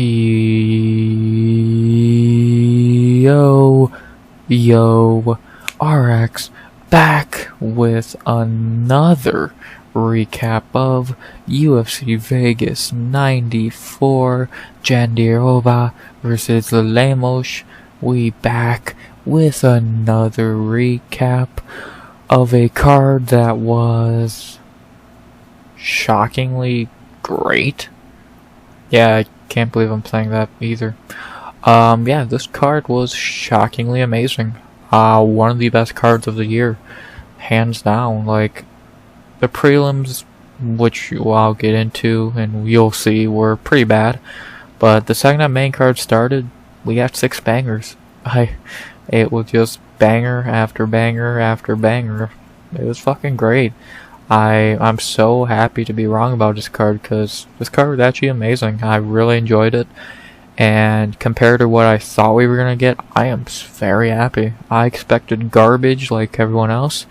Yo, RX back with another recap of UFC Vegas 94 Jandiroba versus Lemos. We back with another recap of a card that was shockingly great. Yeah, I can't believe I'm saying that either. Yeah, this card was shockingly amazing. One of the best cards of the year, hands down. Like, the prelims, which I'll get into and you'll see, were pretty bad. But the second that main card started, we got 6 bangers. It was just banger after banger after banger. It was fucking great. I'm so happy to be wrong about this card, because this card was actually amazing. I really enjoyed it. And compared to what I thought we were going to get, I am very happy. I expected garbage like everyone else.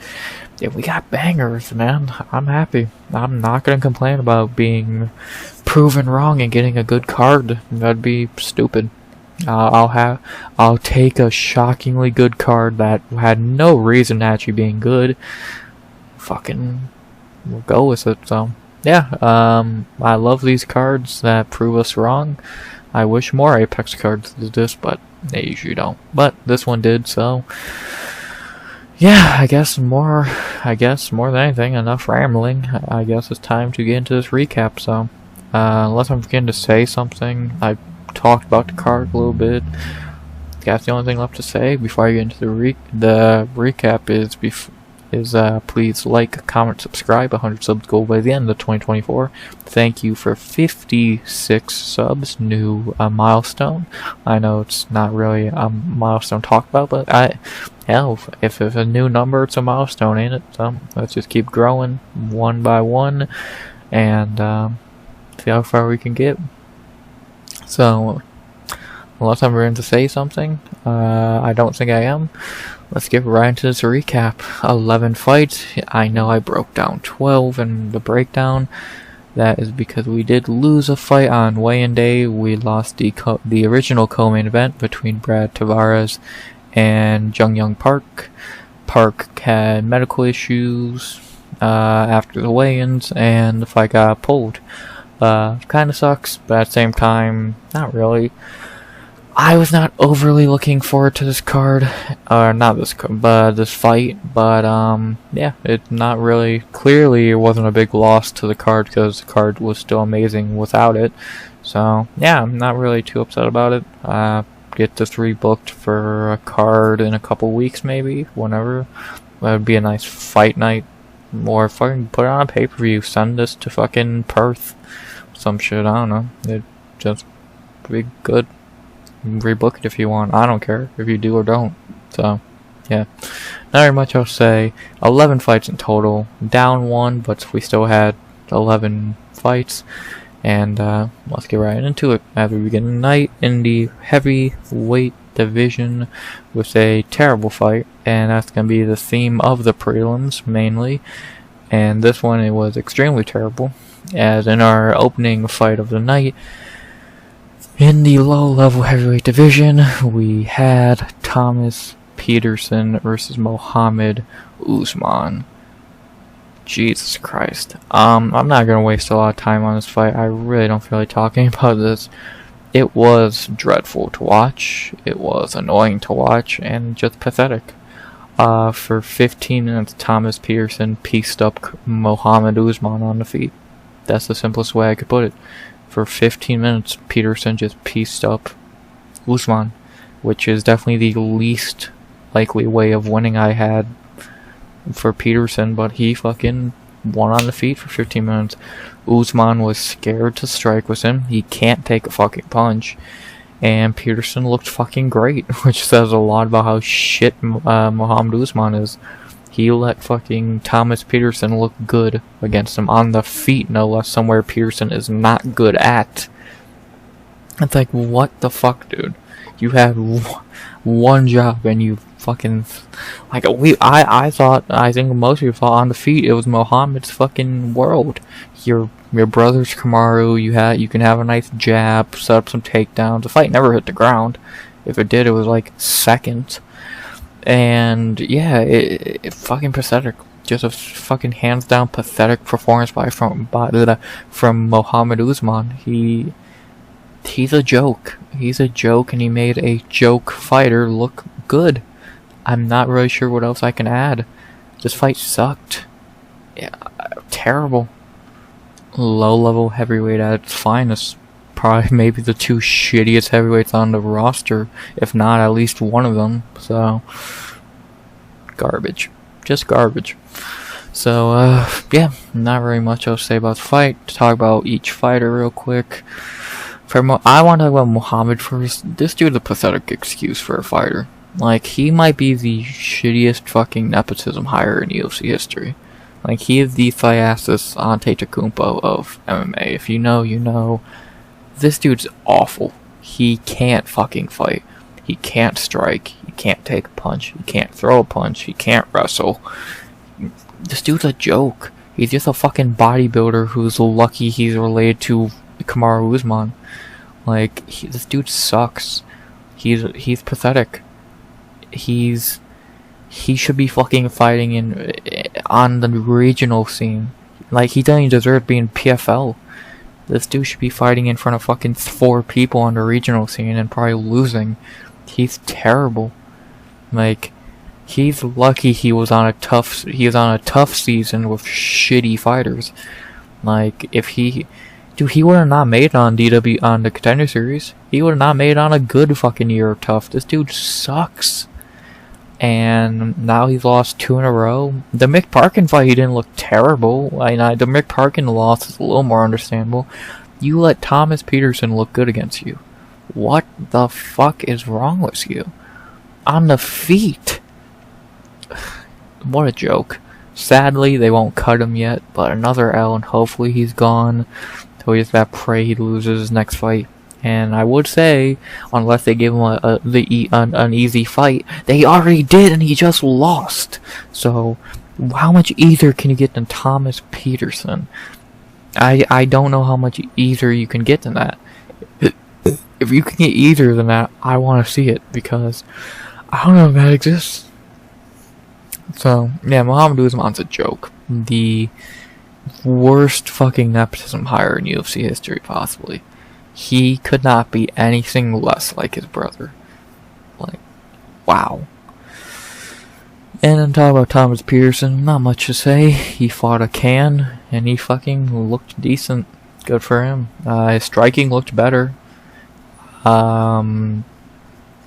Yeah, we got bangers, man. I'm happy. I'm not going to complain about being proven wrong and getting a good card. That'd be stupid. I'll take a shockingly good card that had no reason to actually being good. Fucking, we'll go with it. So, yeah, I love these cards that prove us wrong. I wish more Apex cards did this, but they usually don't. But this one did, so yeah, I guess more than anything, enough rambling. I guess it's time to get into this recap. So, unless I'm forgetting to say something, I talked about the card a little bit. That's the only thing left to say before I get into the recap. Please like, comment, subscribe. 100 subs goal by the end of 2024. Thank you for 56 subs, new milestone. I know it's not really a milestone to talk about, but if it's a new number, it's a milestone, ain't it? So let's just keep growing one by one and see how far we can get. So, unless I'm going to say something, I don't think I am. Let's get right into this recap. 11 fights. I know I broke down 12 in the breakdown. That is because we did lose a fight on weigh-in day. We lost the original co-main event between Brad Tavares and Jeong Park. Park had medical issues after the weigh-ins, and the fight got pulled. Kinda sucks, but at the same time, not really. I was not overly looking forward to this card, or not this card, but this fight, but yeah, it's not really, clearly it wasn't a big loss to the card, because the card was still amazing without it. So, yeah, I'm not really too upset about it. Get this rebooked for a card in a couple weeks, maybe, whenever. That would be a nice fight night, or fucking put it on a pay-per-view, send this to fucking Perth, some shit, I don't know, it'd just be good. Rebook it if you want. I don't care if you do or don't. So, yeah. Not very much I'll say. 11 fights in total. Down 1, but we still had 11 fights. And let's get right into it. As we begin tonight in the heavyweight division with a terrible fight. And that's going to be the theme of the prelims, mainly. And this one, it was extremely terrible. As in our opening fight of the night, in the low-level heavyweight division, we had Thomas Petersen versus Mohammed Usman. Jesus Christ. I'm not going to waste a lot of time on this fight. I really don't feel like talking about this. It was dreadful to watch. It was annoying to watch, and just pathetic. For 15 minutes, Thomas Petersen pieced up Mohammed Usman on the feet. That's the simplest way I could put it. For 15 minutes, Petersen just pieced up Usman, which is definitely the least likely way of winning I had for Petersen, but he fucking won on the feet for 15 minutes. Usman was scared to strike with him. He can't take a fucking punch. And Petersen looked fucking great, which says a lot about how shit Mohammed Usman is. He let fucking Thomas Petersen look good against him on the feet, no less, somewhere Petersen is not good at. It's like, what the fuck, dude? You had one job and you fucking, like, I think most people thought on the feet it was Mohammed's fucking world. You're Your brother's Kamaru. You can have a nice jab, set up some takedowns. The fight never hit the ground. If it did, it was like seconds. And yeah, it fucking pathetic. Just a fucking hands down pathetic performance from Mohammed Usman. He's a joke. He's a joke, and he made a joke fighter look good. I'm not really sure what else I can add. This fight sucked. Yeah, terrible. Low-level heavyweight at its finest. Probably maybe the two shittiest heavyweights on the roster, if not at least one of them. So, garbage. Just garbage. So, yeah, not very much else to say about the fight. To talk about each fighter real quick. I want to talk about Mohammed first. This dude's a pathetic excuse for a fighter. Like, he might be the shittiest fucking nepotism hire in UFC history. Like, he is the Thiasis Antetokounmpo of MMA. If you know, you know. This dude's awful. He can't fucking fight. He can't strike. He can't take a punch. He can't throw a punch. He can't wrestle. This dude's a joke. He's just a fucking bodybuilder who's lucky he's related to Kamaru Usman. Like, this dude sucks. He's pathetic. He should be fucking fighting on the regional scene. Like, he doesn't even deserve being PFL. This dude should be fighting in front of fucking 4 people on the regional scene and probably losing. He's terrible. Like, he's lucky he was on a tough season with shitty fighters. Like, if he would have not made it on the Contender Series. He would have not made it on a good fucking year of tough. This dude sucks. And now he's lost 2 in a row. The Mick Parkin fight, he didn't look terrible. The Mick Parkin loss is a little more understandable. You let Thomas Petersen look good against you. What the fuck is wrong with you? On the feet. What a joke. Sadly, they won't cut him yet, but another L, and hopefully he's gone. So we just gotta pray he loses his next fight. And I would say, unless they give him an easy fight, they already did, and he just lost. So, how much easier can you get than Thomas Petersen? I don't know how much easier you can get than that. If you can get easier than that, I want to see it, because I don't know if that exists. So, yeah, Mohammed Usman's a joke. The worst fucking nepotism hire in UFC history, possibly. He could not be anything less like his brother. Like, wow. And then talk about Thomas Petersen, not much to say. He fought a can, and he fucking looked decent. Good for him. His striking looked better.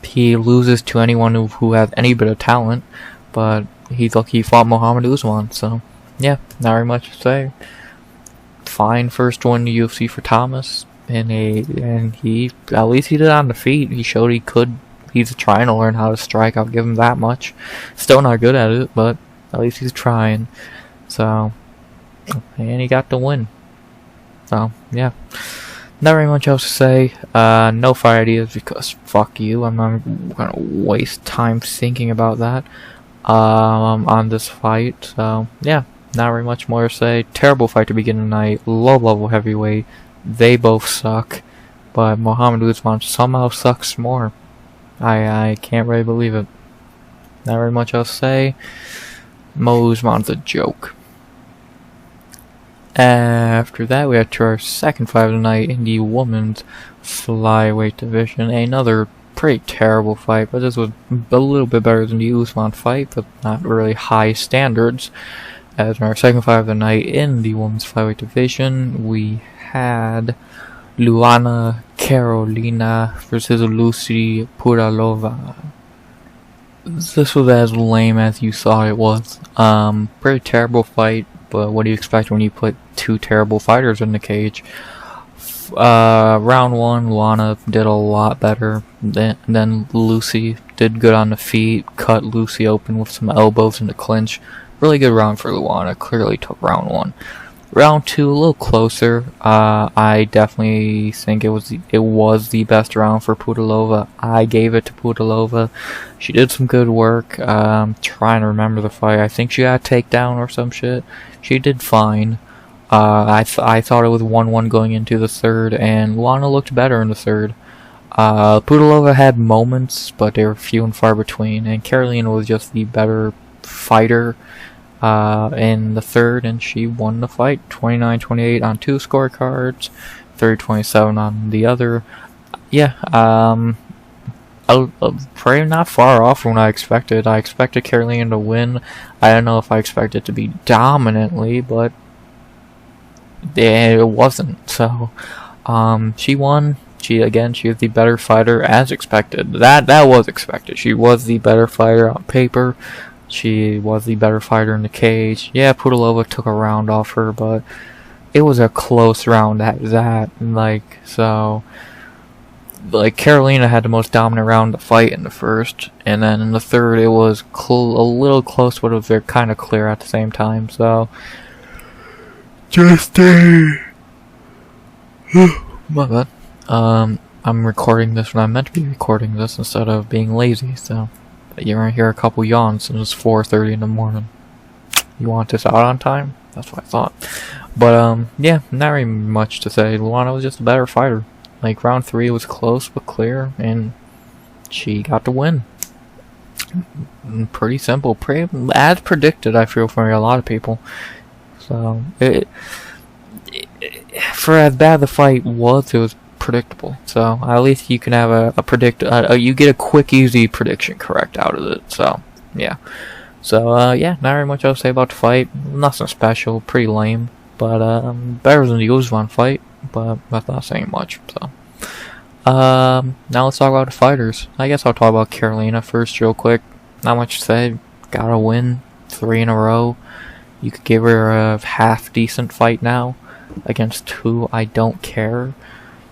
He loses to anyone who has any bit of talent, but he's lucky he fought Mohammed Usman, so yeah, not very much to say. Fine first one in the UFC for Thomas. And he, at least he did it on the feet. He showed he could. He's trying to learn how to strike. I'll give him that much. Still not good at it, but at least he's trying. So, and he got the win. So, yeah. Not very much else to say. No fight ideas because fuck you. I'm not gonna waste time thinking about that. On this fight. So, yeah. Not very much more to say. Terrible fight to begin the night. Low level heavyweight. They both suck, but Mohammed Usman somehow sucks more. I can't really believe it. Not very much else to say. Mo Usman's a joke. After that, we had to our second fight of the night in the women's flyweight division. Another pretty terrible fight, but this was a little bit better than the Usman fight, but not really high standards. As in our second fight of the night in the women's flyweight division, we had Luana Carolina versus Lucie Pudilová. This was as lame as you thought it was. Pretty terrible fight, but what do you expect when you put 2 terrible fighters in the cage? Round 1, Luana did a lot better than Lucie. Did good on the feet, cut Lucie open with some elbows in the clinch. Really good round for Luana, clearly took round 1. Round 2, a little closer. I definitely think it was the best round for Pudilová. I gave it to Pudilová. She did some good work. Trying to remember the fight. I think she got a takedown or some shit. She did fine. I thought it was 1-1 going into the third, and Luana looked better in the third. Pudilová had moments, but they were few and far between, and Carolina was just the better fighter in the third, and she won the fight 29-28 on 2 scorecards, 30-27 on the other. Yeah, probably not far off from what I expected. I expected Carolina to win. I don't know if I expected it to be dominantly, but it wasn't. So, she won. She is the better fighter as expected. That was expected. She was the better fighter on paper. She was the better fighter in the cage. Yeah, Pudilová took a round off her, but it was a close round at that. Carolina had the most dominant round of the fight in the first, and then in the third it was a little close, but it was kind of clear at the same time. So, just my bad. I'm recording this when I'm meant to be recording this instead of being lazy, so you're gonna hear a couple yawns and it's 4:30 in the morning. You want this out on time? That's what I thought. But, yeah, not really much to say. Luana was just a better fighter. Like, round 3 was close but clear, and she got the win. Pretty simple. As predicted, I feel, for a lot of people. So, for as bad the fight was, it was predictable. So at least you can have you get a quick, easy prediction correct out of it. So yeah. So yeah, not very much else to say about the fight. Nothing special, pretty lame, but better than the Usman fight. But that's not saying much. So now let's talk about the fighters. I guess I'll talk about Carolina first, real quick. Not much to say. Got a win, 3 in a row. You could give her a half decent fight now against who I don't care.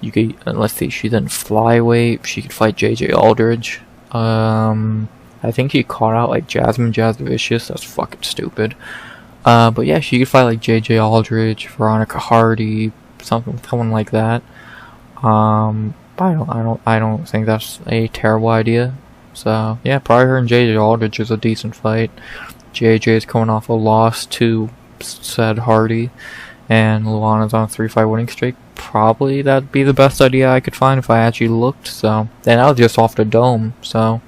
You could, let's see, she's in flyweight. She could fight JJ Aldridge. I think she caught out like Jasmine Jasvicious. That's fucking stupid. But yeah, she could fight like JJ Aldridge, Veronica Hardy, someone like that. I don't think that's a terrible idea. So yeah, probably her and JJ Aldridge is a decent fight. JJ is coming off a loss to said Hardy, and Luana's on a 3-fight winning streak. Probably that'd be the best idea I could find if I actually looked. So, and that was just off the dome. So,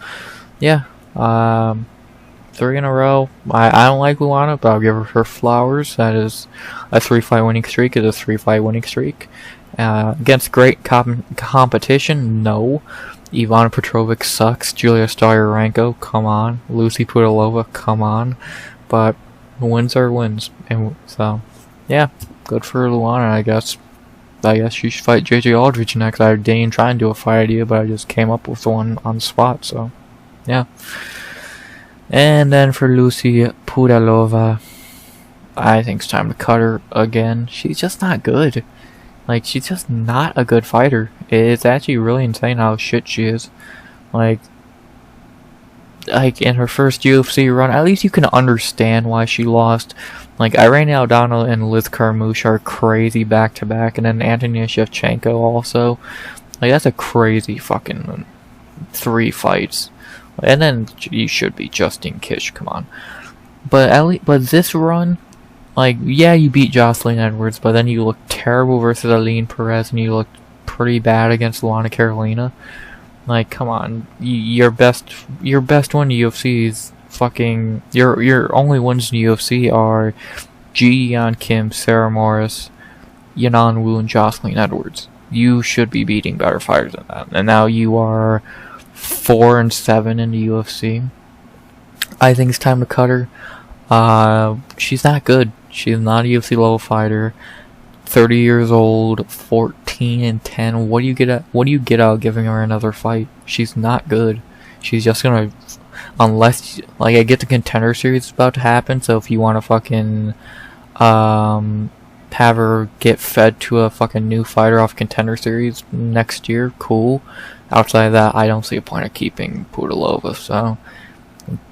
yeah, 3 in a row. I don't like Luana, but I'll give her flowers. That is a 3-fight winning streak. Is a 3-fight winning streak. Against great competition, no. Ivana Petrovic sucks. Julia Starenko, come on. Lucie Pudilová, come on. But wins are wins, and so yeah, good for Luana, I guess. I guess she should fight JJ Aldridge next. I didn't try and do a fight idea, but I just came up with one on the spot, so yeah. And then for Lucie Pudilová, I think it's time to cut her again. She's just not good. Like, she's just not a good fighter. It's actually really insane how shit she is. Like in her first UFC run, at least you can understand why she lost. Like, Irene Aldana and Liz Carmouche are crazy back-to-back, and then Antonia Shevchenko also. Like, that's a crazy fucking 3 fights. And then you should be Justine Kish, come on. But this run, like, yeah, you beat Jocelyn Edwards, but then you look terrible versus Aline Perez, and you look pretty bad against Luana Carolina. Like, come on, your best one in UFC is fucking your only wins in UFC are Ji Yeon Kim, Sarah Morris, Yanan Wu, and Jocelyn Edwards. You should be beating better fighters than that, and now you are 4-7 in the UFC. I think it's time to cut her. She's not good. She's not a UFC level fighter. 30 years old, 14-10. What do you get out of giving her another fight? She's not good. She's just gonna, unless, like, I get the Contender Series is about to happen, so if you want to fucking have her get fed to a fucking new fighter off Contender Series next year, cool. Outside of that, I don't see a point of keeping Pudilová, so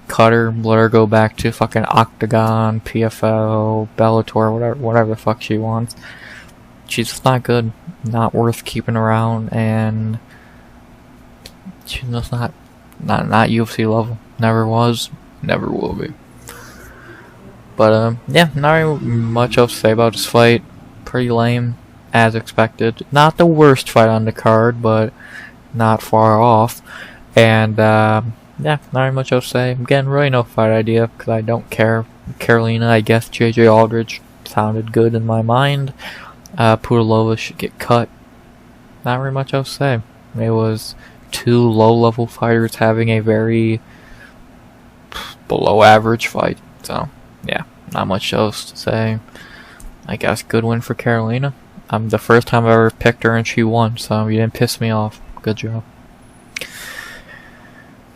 cut her, let her go back to fucking Octagon, PFL, Bellator, whatever the fuck she wants. She's just not good, not worth keeping around, and she's just not UFC level. Never was, never will be. But yeah, not really much else to say about this fight. Pretty lame, as expected. Not the worst fight on the card, but not far off. And yeah, not really much else to say. Again, really no fight idea because I don't care. Carolina, I guess JJ Aldridge sounded good in my mind. Pudilová should get cut. Not really much else to say. It was two low-level fighters having a very below-average fight. So yeah, not much else to say. I guess good win for Carolina. The first time I ever picked her and she won, so you didn't piss me off. Good job.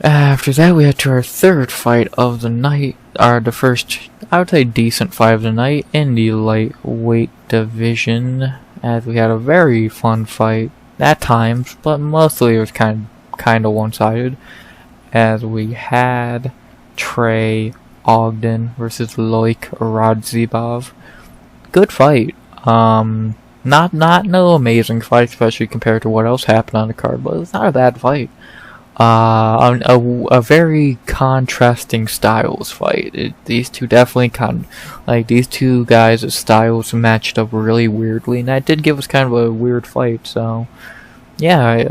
After that, we had to our third fight of the night, or the first, I would say, decent fight of the night in the lightweight division, as we had a very fun fight at times, but mostly it was kind of one-sided, as we had Trey Ogden versus Loik Radzhabov. Good fight. Not no amazing fight, especially compared to what else happened on the card, but it's not a bad fight. A very contrasting styles fight. These two definitely these two guys' styles matched up really weirdly, and that did give us kind of a weird fight. So yeah,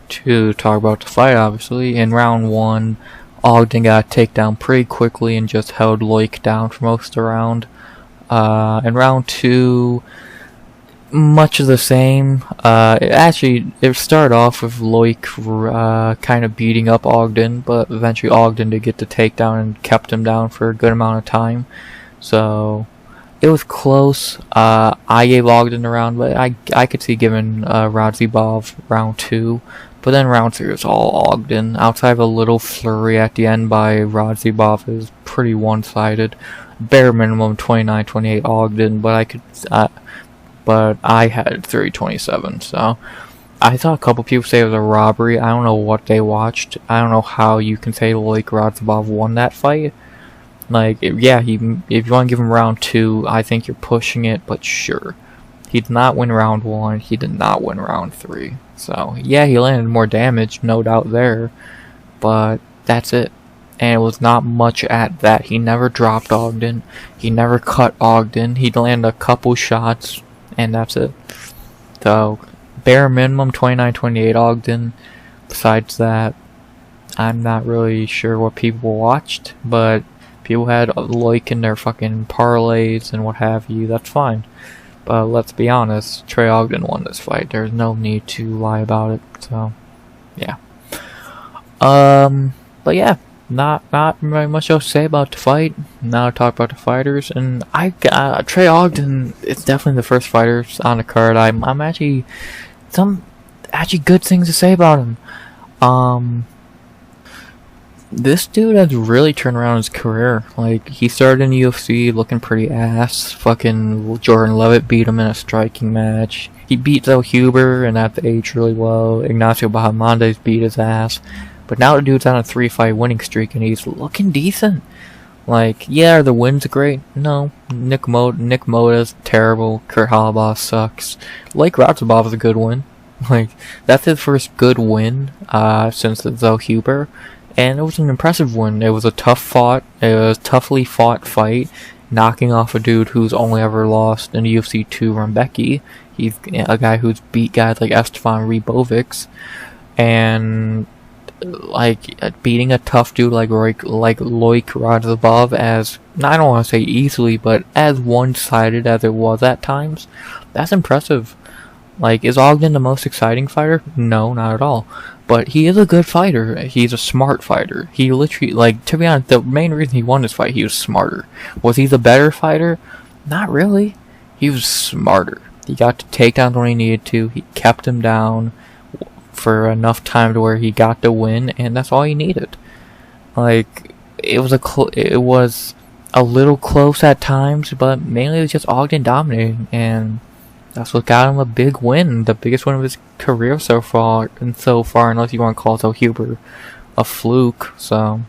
to talk about the fight, obviously in round one, Ogden got a takedown pretty quickly and just held Loik down for most of the round. In round two, much of the same. It started off with Loik kind of beating up Ogden, but eventually Ogden did get the takedown and kept him down for a good amount of time. So it was close. I gave Ogden the round, but I could see giving Radzhabov round two. But then round three was all Ogden. Outside of a little flurry at the end by Radzhabov, it was pretty one-sided. Bare minimum 29-28 Ogden, but I had 30-27, so I saw a couple people say it was a robbery. I don't know what they watched. I don't know how you can say Loik Radzhabov won that fight. Like, yeah, if you want to give him round two, I think you're pushing it, but sure. He did not win round one, he did not win round three. So, yeah, he landed more damage, no doubt there, but that's it. And it was not much at that. He never dropped Ogden, he never cut Ogden, he landed a couple shots, and that's it. So, bare minimum 29-28 Ogden. Besides that, I'm not really sure what people watched, but people had Loik in their fucking parlays and what have you, that's fine. But let's be honest, Trey Ogden won this fight. There's no need to lie about it, so, yeah. But yeah, not very much else to say about the fight. Now to talk about the fighters, and Trey Ogden is definitely the first fighter on the card. I'm actually some good things to say about him. This dude has really turned around his career. Like, he started in the UFC looking pretty ass. Fucking Jordan Levitt beat him in a striking match. He beat Huber, and that aged really well. Ignacio Bahamondes beat his ass. But now the dude's on a 3-fight winning streak, and he's looking decent. Like, yeah, are the wins great? No. Nick Moda's terrible. Kurt Holobaugh sucks. Loik Radzhabov is a good win. Like, that's his first good win since the Huber. And it was an impressive win. It was a toughly fought fight, knocking off a dude who's only ever lost in the UFC 2 Rumbeki. He's a guy who's beat guys like Esteban Ribovics, and like beating a tough dude like Loik Radzhabov as, I don't want to say easily, but as one-sided as it was at times. That's impressive. Like, is Ogden the most exciting fighter? No, not at all. But he is a good fighter. He's a smart fighter. He literally, like, to be honest, the main reason he won this fight, he was smarter. Was he the better fighter? Not really. He was smarter. He got to takedowns when he needed to. He kept him down for enough time to where he got the win, and that's all he needed. Like, it was a little close at times, but mainly it was just Ogden dominating, and that's what got him a big win, the biggest win of his career so far, unless you want to call Huber a fluke. So,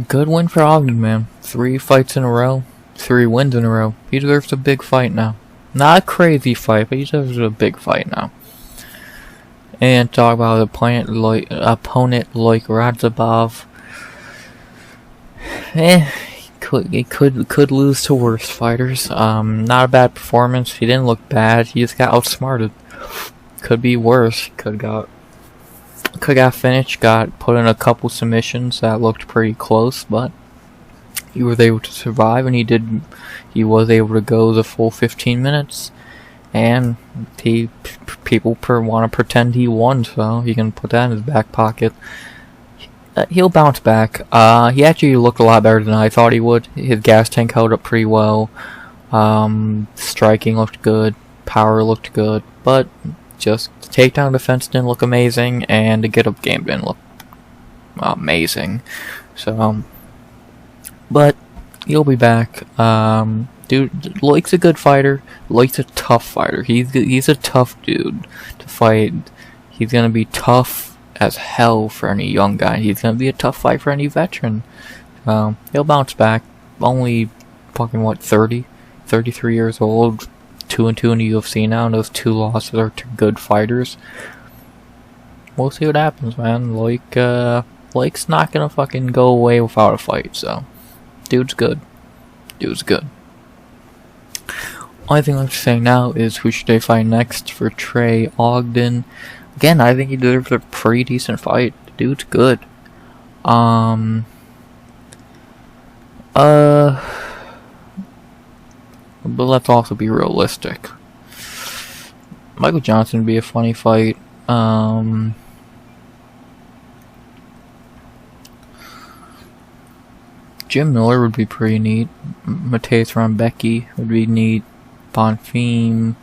good win for Ogden, man. 3 fights in a row, 3 wins in a row. He deserves a big fight now. Not a crazy fight, but he deserves a big fight now. And talk about the opponent Loik Radzhabov. He could lose to worse fighters. Not a bad performance. He didn't look bad. He just got outsmarted. Could be worse. Could got finished. Got put in a couple submissions that looked pretty close, but he was able to survive, and he was able to go the full 15 minutes. And people want to pretend he won, so he can put that in his back pocket. He'll bounce back. He actually looked a lot better than I thought he would. His gas tank held up pretty well. Striking looked good. Power looked good. But just the takedown defense didn't look amazing, and the get-up game didn't look amazing. So, but he'll be back. Dude, Loik's a good fighter. Loik's a tough fighter. He's a tough dude to fight. He's gonna be tough as hell for any young guy. He's gonna be a tough fight for any veteran. He'll bounce back. Only fucking 33 years old, 2-2 in the UFC now, and those 2 losses are to good fighters. We'll see what happens, man. Loik's not gonna fucking go away without a fight. So, dude's good. Only thing I'm saying now is who should they fight next for Trey, Ogden. Again, I think he deserves a pretty decent fight. The dude's good. But let's also be realistic. Michael Johnson would be a funny fight. Jim Miller would be pretty neat. Mateus Rambecki would be neat. Bonfim.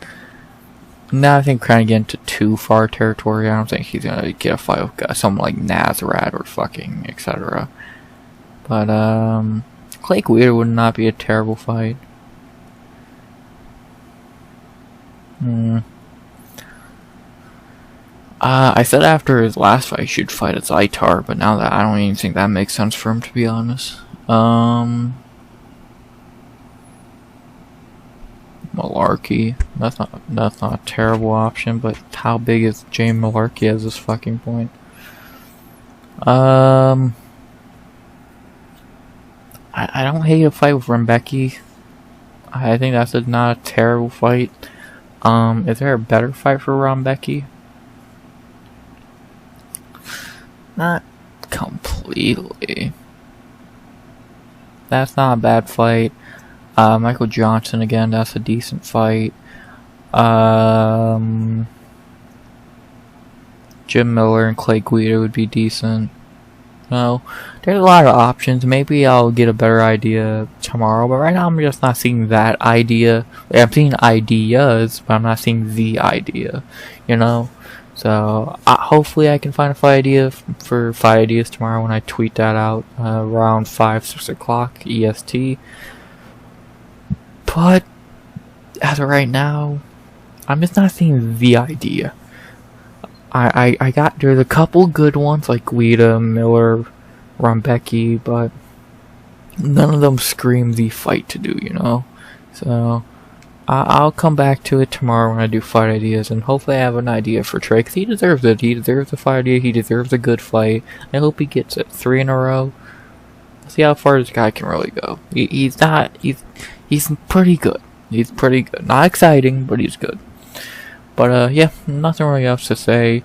Now I think kind of getting into too far territory. I don't think he's gonna get a fight with someone like Nazareth or fucking etc. But Clay Guida would not be a terrible fight. I said after his last fight he should fight at Zaitar, but now that I don't even think that makes sense for him, to be honest. Malarkey. That's not a terrible option, but how big is James Malarkey at this fucking point? I don't hate a fight with Rambecki. I think that's not a terrible fight. Is there a better fight for Rambecki? Not completely. That's not a bad fight. Michael Johnson again, that's a decent fight. Jim Miller and Clay Guida would be decent. No, there's a lot of options. Maybe I'll get a better idea tomorrow, but right now I'm just not seeing that idea. I'm seeing ideas, but I'm not seeing the idea, you know? So, hopefully I can find a fight idea for fight ideas tomorrow when I tweet that out around 5-6 o'clock EST. But, as of right now, I'm just not seeing the idea. There's a couple good ones like Guida, Miller, Rambecki, but none of them scream the fight to do, you know? So, I'll come back to it tomorrow when I do fight ideas, and hopefully I have an idea for Trey, because he deserves it. He deserves a fight idea, he deserves a good fight. I hope he gets it. 3 in a row. See how far this guy can really go. He's pretty good. He's pretty good. Not exciting, but he's good. But, yeah, nothing really else to say.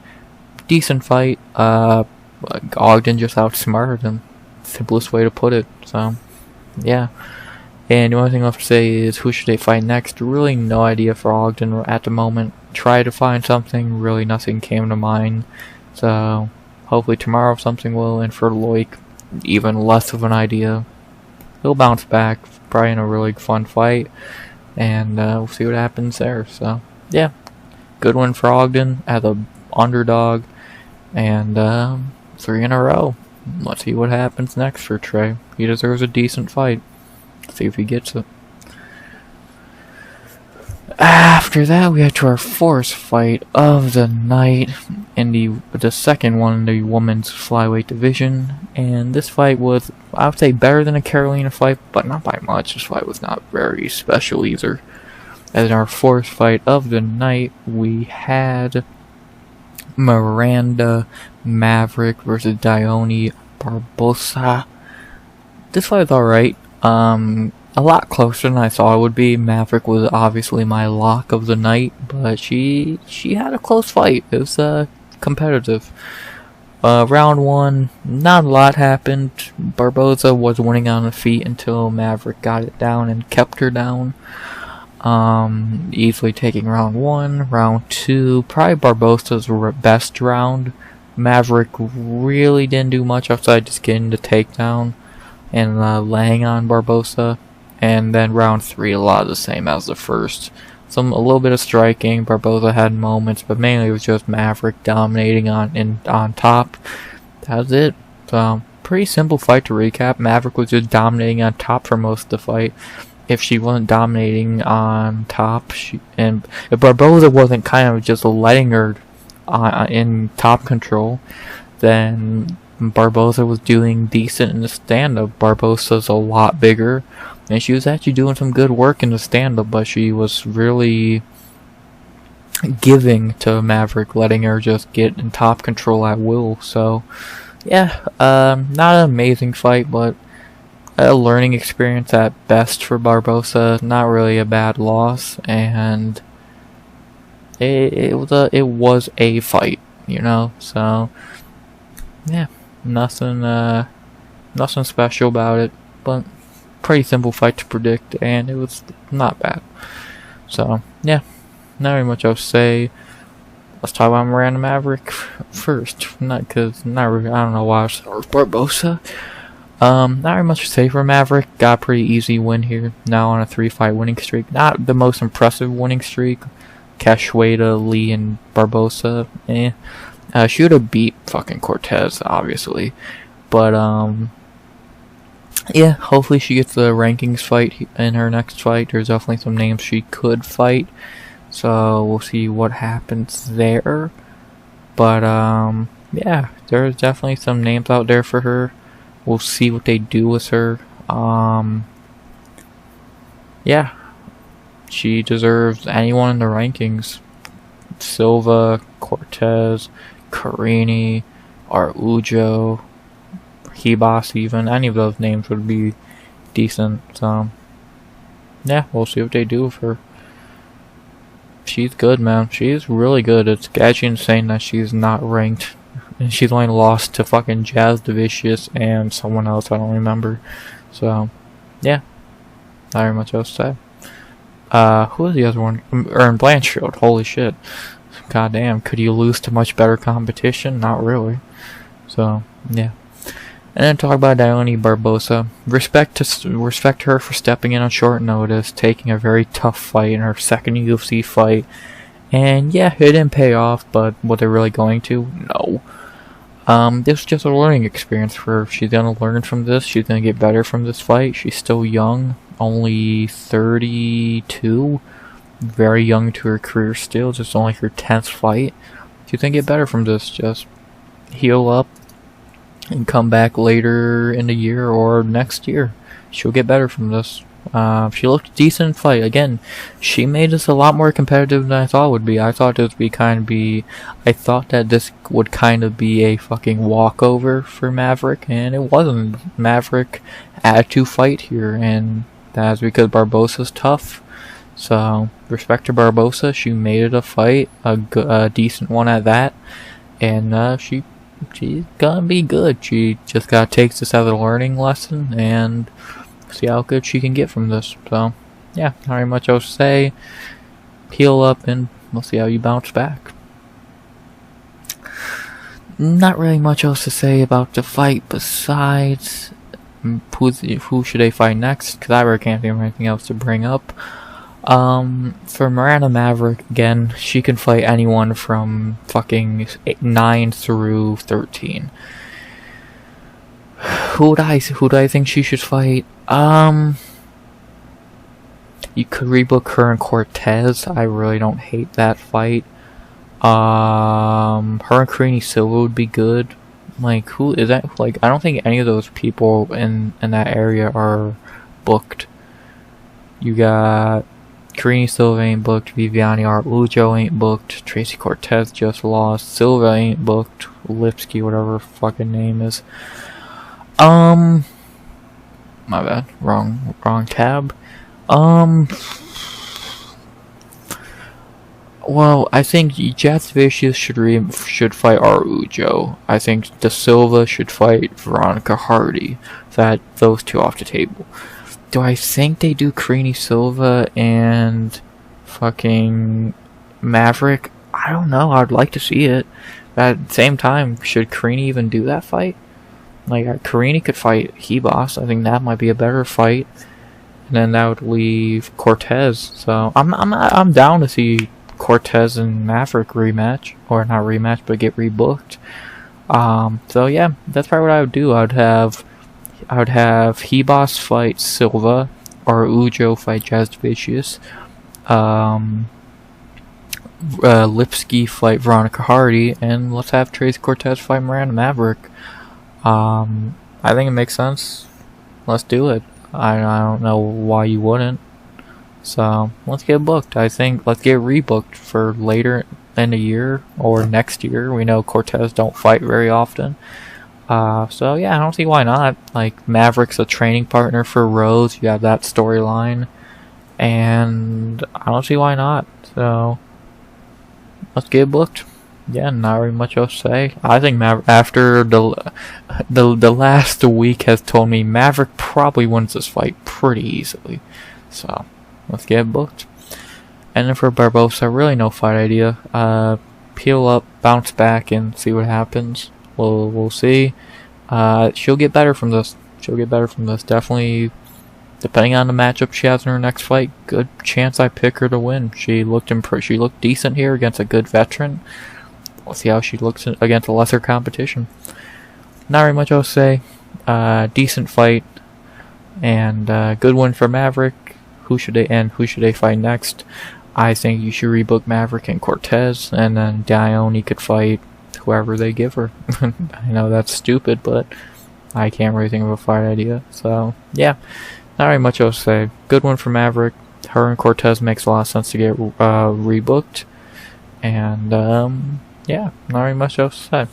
Decent fight. Ogden just outsmarted him. Simplest way to put it. So, yeah. And the only thing left to say is who should they fight next? Really no idea for Ogden at the moment. Try to find something. Really nothing came to mind. So, hopefully tomorrow something will. And for Loik, even less of an idea. He'll bounce back. Probably in a really fun fight. And we'll see what happens there. So, yeah. Good win for Ogden as a underdog. And 3 in a row. Let's see what happens next for Trey. He deserves a decent fight. See if he gets it. After that, we had to our 4th fight of the night in the second one in the women's flyweight division. And this fight was, I would say, better than a Carolina fight, but not by much. This fight was not very special either. As in our 4th fight of the night, we had Miranda Maverick versus Dione Barbosa. this fight was alright. A lot closer than I thought it would be. Maverick was obviously my lock of the night, but she had a close fight. It was competitive. Round 1, not a lot happened. Barbosa was winning on the feet until Maverick got it down and kept her down. Easily taking round 1. Round 2, probably Barbosa's best round. Maverick really didn't do much outside just getting the takedown and laying on Barbosa. And then round 3, a lot of the same as the first. A little bit of striking. Barbosa had moments, but mainly it was just Maverick dominating on top. That was it. So, pretty simple fight to recap. Maverick was just dominating on top for most of the fight. If she wasn't dominating on top, and if Barbosa wasn't kind of just letting her in top control, then Barbosa was doing decent in the stand-up. Barbosa's a lot bigger, and she was actually doing some good work in the stand-up, but she was really giving to Maverick, letting her just get in top control at will. So, yeah, not an amazing fight, but a learning experience at best for Barbosa. Not really a bad loss, and it was a fight, you know. So, yeah. Nothing special about it, but pretty simple fight to predict, and it was not bad. So, yeah, not very much else to say. Let's talk about Miranda Maverick first. I don't know why I started with Barbosa. Not very much to say for Maverick. Got a pretty easy win here. Now on a 3-fight winning streak. Not the most impressive winning streak. Choi, Lee, and Barbosa. She would have beat fucking Cortez, obviously. But, yeah, hopefully she gets the rankings fight in her next fight. There's definitely some names she could fight. So, we'll see what happens there. But, yeah, there's definitely some names out there for her. We'll see what they do with her. Yeah. She deserves anyone in the rankings. Silva, Cortez, Carini, Algeo, Hebas, even any of those names would be decent. So, yeah, we'll see what they do with her. She's good, man. She's really good. It's actually insane that she's not ranked. And she's only lost to fucking Jazz Devicious and someone else I don't remember. So, yeah, not very much else to say. Who was the other one? Erin Blanchfield. Holy shit. God damn, could you lose to much better competition? Not really. So, yeah. And then talk about Dione Barbosa. Respect her for stepping in on short notice, taking a very tough fight in her second UFC fight. And yeah, it didn't pay off, but were they really going to? No. This was just a learning experience for her. She's gonna learn from this. She's gonna get better from this fight. She's still young, only 32. Very young to her career still, just only her 10th fight. She's gonna get better from this. Just heal up and come back later in the year or next year. She'll get better from this. She looked decent in fight. Again, she made this a lot more competitive than I thought it would be. I thought that this would kind of be a fucking walkover for Maverick, and it wasn't. Maverick had to fight here, and that's because Barbosa's tough. So, respect to Barbosa. She made it a fight, a decent one at that, and she's gonna be good. She just gotta take this as a learning lesson and see how good she can get from this. So, yeah, not very much else to say. Heal up, and we'll see how you bounce back. Not really much else to say about the fight besides who should they fight next, because I really can't think of anything else to bring up. For Miranda Maverick, again, she can fight anyone from fucking 9 through 13. Who do I think she should fight? You could rebook her and Cortez. I really don't hate that fight. Her and Carini Silva would be good. Like, who is that? Like, I don't think any of those people in that area are booked. You got Carini Silva ain't booked, Viviane Algeo ain't booked, Tracy Cortez just lost, Silva ain't booked, Lipsky, whatever her fucking name is. My bad. Wrong tab. Well, I think Jacevicius should fight Algeo. I think the Silva should fight Veronica Hardy. Those two off the table. Do I think they do Creeny Silva and fucking Maverick? I don't know. I'd like to see it. At the same time, should Creeny even do that fight? Like, Carini could fight Hebos. I think that might be a better fight. And then that would leave Cortez. So I'm down to see Cortez and Maverick rematch, or not rematch, but get rebooked. So yeah, that's probably what I would do. I would have Hebos fight Silva, or Algeo fight Jacevicius. Lipsky fight Veronica Hardy, and let's have Trey Cortez fight Miranda Maverick. I think it makes sense. Let's do it. I don't know why you wouldn't. So let's get booked. I think let's get rebooked for later in the year or next year. We know Cortez don't fight very often. So yeah, I don't see why not. Like, Maverick's a training partner for Rose. You have that storyline, and I don't see why not. So let's get booked. Yeah, not very much else to say. I think after the last week has told me Maverick probably wins this fight pretty easily. So let's get booked. And then for Barbosa, really no fight idea. Peel up, bounce back, and see what happens. We'll see. She'll get better from this. Definitely, depending on the matchup she has in her next fight, good chance I pick her to win. She looked decent here against a good veteran. We'll see how she looks against a lesser competition. Not very much else to say. Decent fight, and good win for Maverick. Who should they fight next? I think you should rebook Maverick and Cortez, and then Dione could fight whoever they give her. I know that's stupid, but I can't really think of a fight idea. So yeah, not very much else to say. Good one for Maverick. Her and Cortez makes a lot of sense to get rebooked, and yeah, not very much else to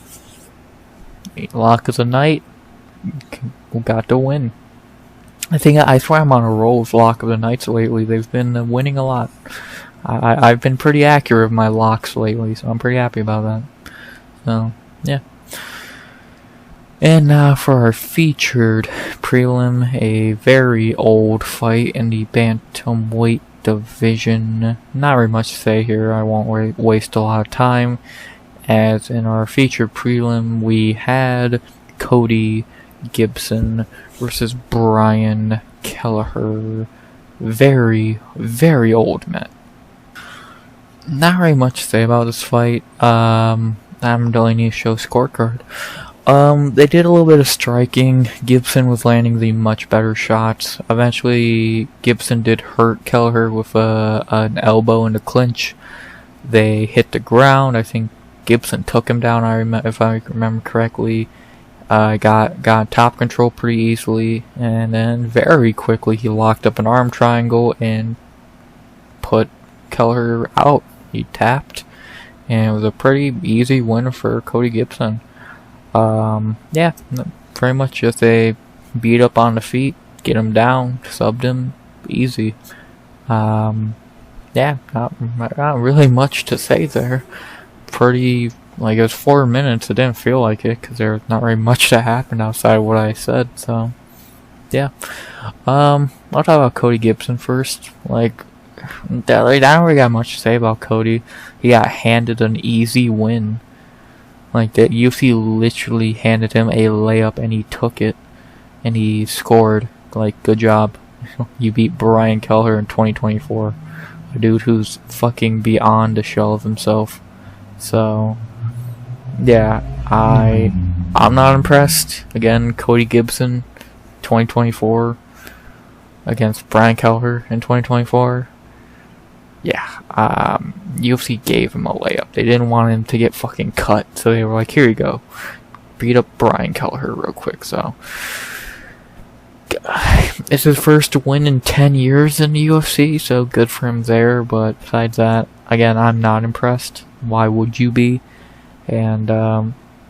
say. Lock of the night. We got to win. I swear I'm on a roll with lock of the nights lately. They've been winning a lot. I've been pretty accurate with my locks lately, so I'm pretty happy about that. So yeah. And now for our featured prelim, a very old fight in the bantamweight division. Not very much to say here. I won't waste a lot of time. As in our featured prelim, we had Cody Gibson versus Brian Kelleher. Very, very old men. Not very much to say about this fight. I don't really need to show scorecard. They did a little bit of striking. Gibson was landing the much better shots. Eventually, Gibson did hurt Kelleher with an elbow in the clinch. They hit the ground. I think Gibson took him down, if I remember correctly. Got top control pretty easily, and then very quickly he locked up an arm triangle and put Kelleher out. He tapped, and it was a pretty easy win for Cody Gibson. Yeah, pretty much just a beat up on the feet, get him down, subbed him, easy. Yeah, not really much to say there. Pretty, like, it was 4 minutes. It didn't feel like it because there was not very much that happened outside of what I said. So yeah, I'll talk about Cody Gibson first. I don't really got much to say about Cody. He got handed an easy win. Like, the UFC literally handed him a layup and he took it and he scored. Like, good job. You beat Brian Kelleher in 2024, a dude who's fucking beyond a shell of himself. So yeah, I'm not impressed. Again, Cody Gibson, 2024, against Brian Kelleher in 2024. Yeah, UFC gave him a layup. They didn't want him to get fucking cut, so they were like, here you go. Beat up Brian Kelleher real quick, so. It's his first win in 10 years in the UFC, so good for him there, but besides that, again, I'm not impressed. Why would you be? And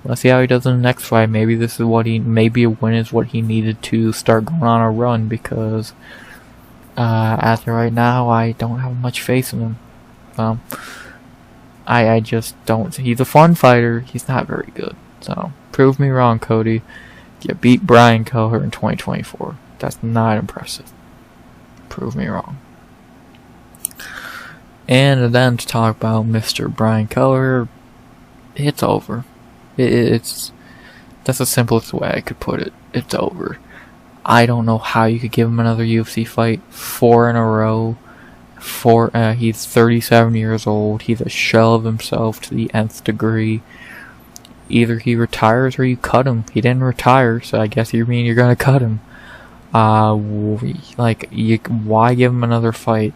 let's see how he does in the next fight. Maybe this is what maybe a win is what he needed to start going on a run, because as of right now, I don't have much faith in him. I just don't. He's a fun fighter. He's not very good. So prove me wrong, Cody. You beat Brian Kelleher in 2024. That's not impressive. Prove me wrong. And then to talk about Mr. Brian Kelleher, it's over. That's the simplest way I could put it. It's over. I don't know how you could give him another UFC fight. 4 in a row. He's 37 years old. He's a shell of himself to the nth degree. Either he retires or you cut him. He didn't retire, so I guess you mean you're gonna cut him. Why give him another fight?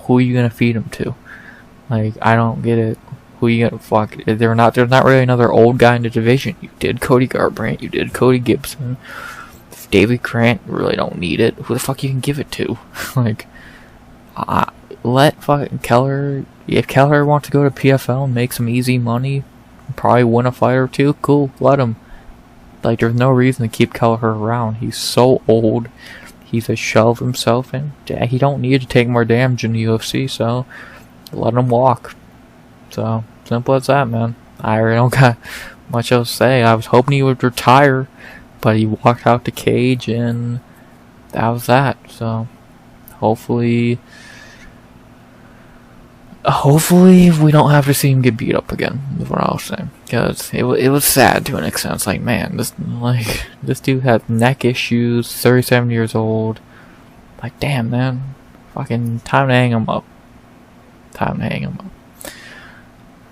Who are you gonna feed him to? Like, I don't get it. Who you gonna fuck? There's not really another old guy in the division. You did Cody Garbrandt. You did Cody Gibson. David Grant, you really don't need it. Who the fuck you can give it to? Like, let fucking Kelleher. If Kelleher wants to go to PFL and make some easy money, probably win a fight or two, cool, let him. Like, there's no reason to keep Kelleher around. He's so old. He's a shell of himself, and he don't need to take more damage in the UFC, so let him walk. So, simple as that, man. I really don't got much else to say. I was hoping he would retire, but he walked out the cage, and that was that. So, hopefully we don't have to see him get beat up again, is what I was saying. Because it was sad to an extent. It's like, man, this dude had neck issues, 37 years old. Like, damn, man. Fucking time to hang him up.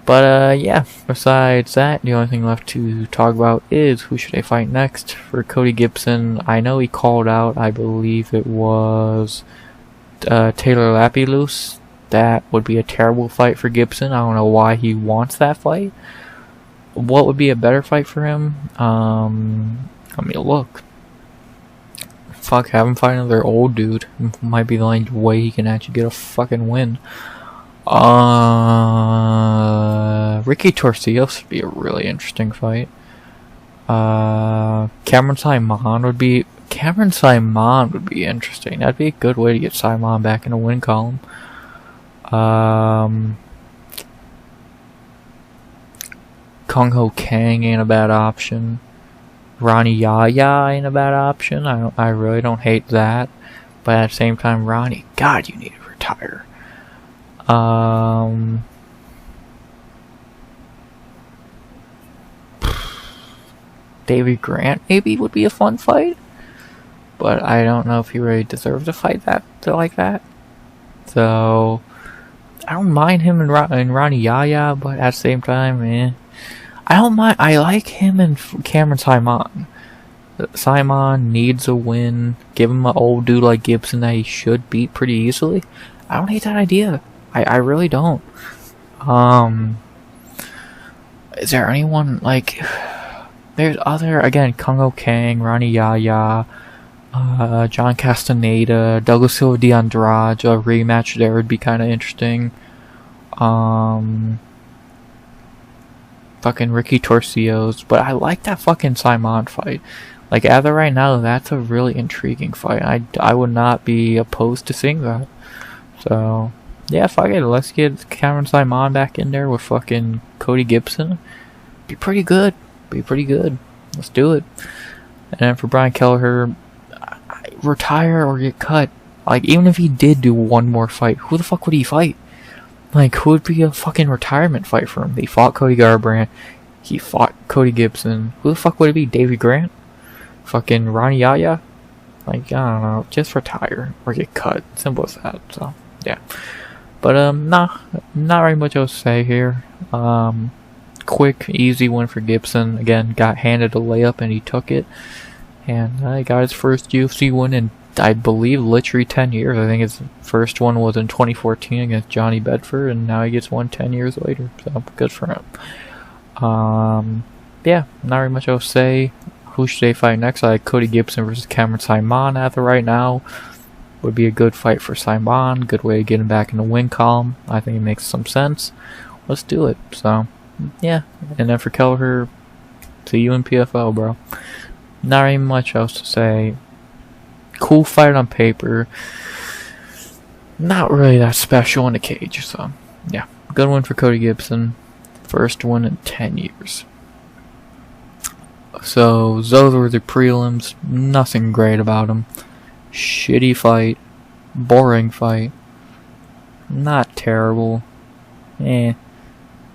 But, yeah, besides that, the only thing left to talk about is who should they fight next. For Cody Gibson, I know he called out, I believe it was Taylor Lapilus. That would be a terrible fight for Gibson. I don't know why he wants that fight. What would be a better fight for him? Let me look. Fuck, have him fight another old dude. Might be the only way he can actually get a fucking win. Ricky Torcios would be a really interesting fight. Cameron Simon would be interesting. That'd be a good way to get Simon back in a win column. Kung Ho Kang ain't a bad option. Ronnie Yaya ain't a bad option. I really don't hate that. But at the same time, Ronnie, God, you need to retire. David Grant maybe would be a fun fight. But I don't know if he really deserves a fight like that. So I don't mind him and Ronnie Yaya, but at the same time, I don't mind. I like him and Cameron Simon. Simon needs a win. Give him an old dude like Gibson that he should beat pretty easily. I don't hate that idea. I really don't. Is there anyone like? There's other, again, Kung Ho Kang, Ronnie Yaya, John Castaneda, Douglas Silva de Andrade. A rematch there would be kind of interesting. Fucking Ricky Torcios, but I like that fucking Simon fight. Like, as of right now, that's a really intriguing fight. I would not be opposed to seeing that. So, yeah, fuck it. Let's get Cameron Simon back in there with fucking Cody Gibson. Be pretty good. Let's do it. And then for Brian Kelleher, retire or get cut. Like, even if he did do one more fight, who the fuck would he fight? Like, who would be a fucking retirement fight for him? He fought Cody Garbrandt. He fought Cody Gibson. Who the fuck would it be? David Grant? Fucking Ronnie Yaya? Like, I don't know. Just retire or get cut. Simple as that. So, yeah. But, not very much else to say here. Quick, easy win for Gibson. Again, got handed a layup and he took it. And he got his first UFC win in, I believe, literally 10 years. I think his first one was in 2014 against Johnny Bedford, and now he gets one 10 years later. So, good for him. Yeah, not very much else to say. Who should they fight next? I like Cody Gibson versus Cameron Simon as of right now. Would be a good fight for Simon. Good way to get him back in the win column. I think it makes some sense. Let's do it. So, yeah. And then for Kelleher, See you in PFL, bro. Not even much else to say. Cool fight on paper. Not really that special in the cage, so yeah. Good win for Cody Gibson. First one in 10 years. So, those were the prelims. Nothing great about them. Shitty fight. Boring fight. Not terrible. Like,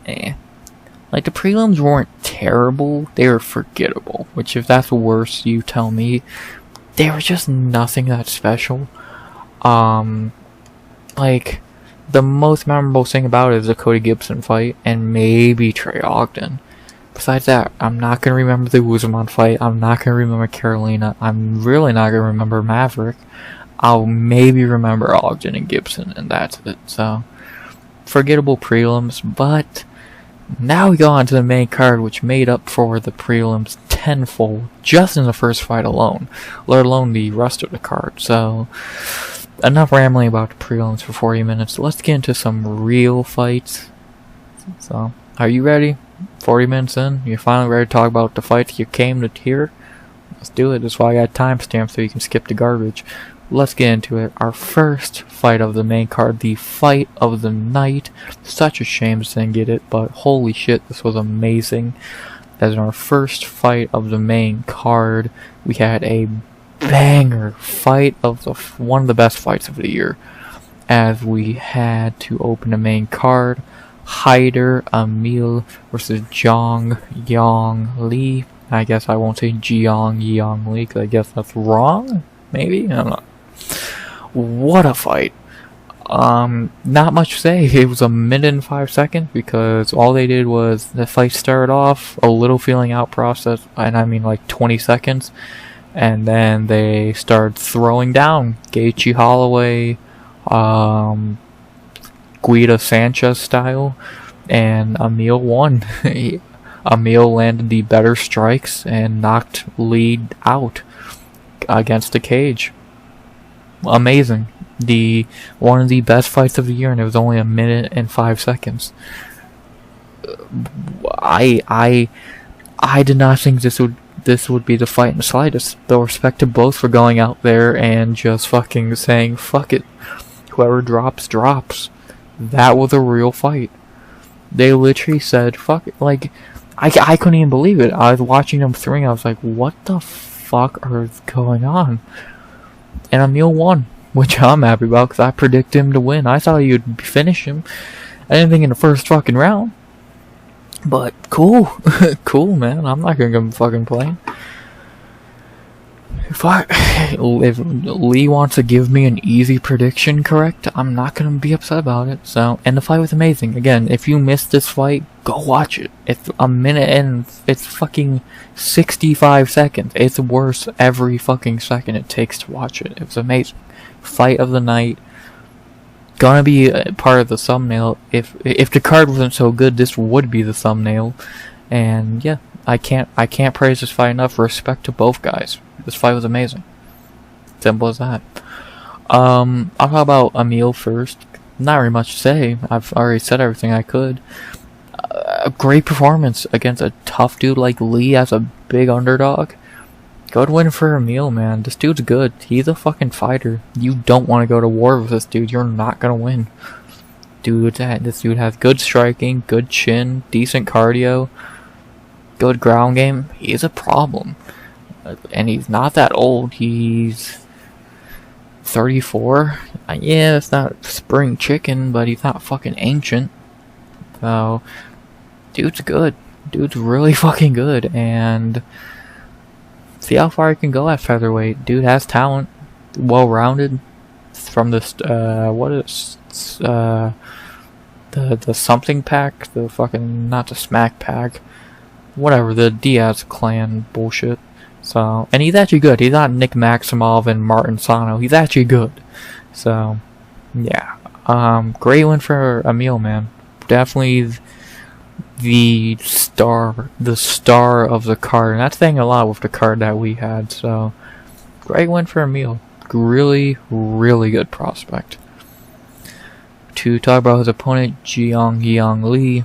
the prelims weren't terrible. They were forgettable. Which, if that's worse, you tell me. They were just nothing that special. Like, the most memorable thing about it is the Cody Gibson fight, and maybe Trey Ogden. Besides that, I'm not going to remember the Usman fight, I'm not going to remember Carolina, I'm really not going to remember Maverick. I'll maybe remember Ogden and Gibson, and that's it. So, forgettable prelims, but now we go on to the main card, which made up for the prelims tenfold, just in the first fight alone, let alone the rest of the card. So, enough rambling about the prelims for 40 minutes. Let's get into some real fights. So, are you ready? 40 minutes in, you're finally ready to talk about the fights you came to hear? Let's do it. That's why I got timestamps so you can skip the garbage. Let's get into it. Our first fight of the main card, the fight of the night. Such a shame this didn't get it, but holy shit, this was amazing. As in our first fight of the main card, we had a banger fight of one of the best fights of the year, as we had to open the main card. Hyder, Amil versus Jeong, Lee. I guess I won't say Yeong Lee, because I guess that's wrong. Maybe? I don't know. What a fight. Not much to say. It was 1 minute and 5 seconds, because all they did was the fight started off, a little feeling out process, and I mean like 20 seconds. And then they started throwing down. Gaethje Holloway, Guida Sanchez style, and Amil won. Amil landed the better strikes and knocked Lee out against the cage. Amazing. One of the best fights of the year, and it was only 1 minute and 5 seconds. I did not think this would be the fight in the slightest. Though respect to both for going out there and just fucking saying, fuck it. Whoever drops, drops. That was a real fight. They literally said, fuck it. Like, I couldn't even believe it. I was watching them throwing, I was like, what the fuck is going on? And Amil won, which I'm happy about, because I predicted him to win. I thought he would finish him. I didn't think in the first fucking round. But, cool. Cool, man. I'm not gonna fucking play. If Lee wants to give me an easy prediction correct, I'm not gonna be upset about it. So, and the fight was amazing. Again, if you missed this fight, go watch it. It's 1 minute and it's fucking 65 seconds. It's worth every fucking second it takes to watch it. It was amazing. Fight of the night. Gonna be part of the thumbnail. If the card wasn't so good, this would be the thumbnail. And yeah, I can't praise this fight enough. Respect to both guys. This fight was amazing. Simple as that. I'll talk about Amil first. Not very much to say. I've already said everything I could. A great performance against a tough dude like Lee as a big underdog. Good win for Amil, man. This dude's good. He's a fucking fighter. You don't want to go to war with this dude. You're not gonna win. This dude has good striking, good chin, decent cardio, good ground game. He's a problem. And he's not that old. He's 34. Yeah, it's not spring chicken, but he's not fucking ancient. So, dude's good. Dude's really fucking good. And see how far he can go at featherweight. Dude has talent. Well-rounded. From this, the something pack? The fucking, not the smack pack. Whatever, the Diaz clan bullshit. So, and he's actually good. He's not Nick Maximov and Martin Sano. He's actually good. So, yeah. Great win for Amil, man. Definitely the star of the card. And that's saying a lot with the card that we had. So, great win for Amil. Really, really good prospect. To talk about his opponent, Yeong Lee.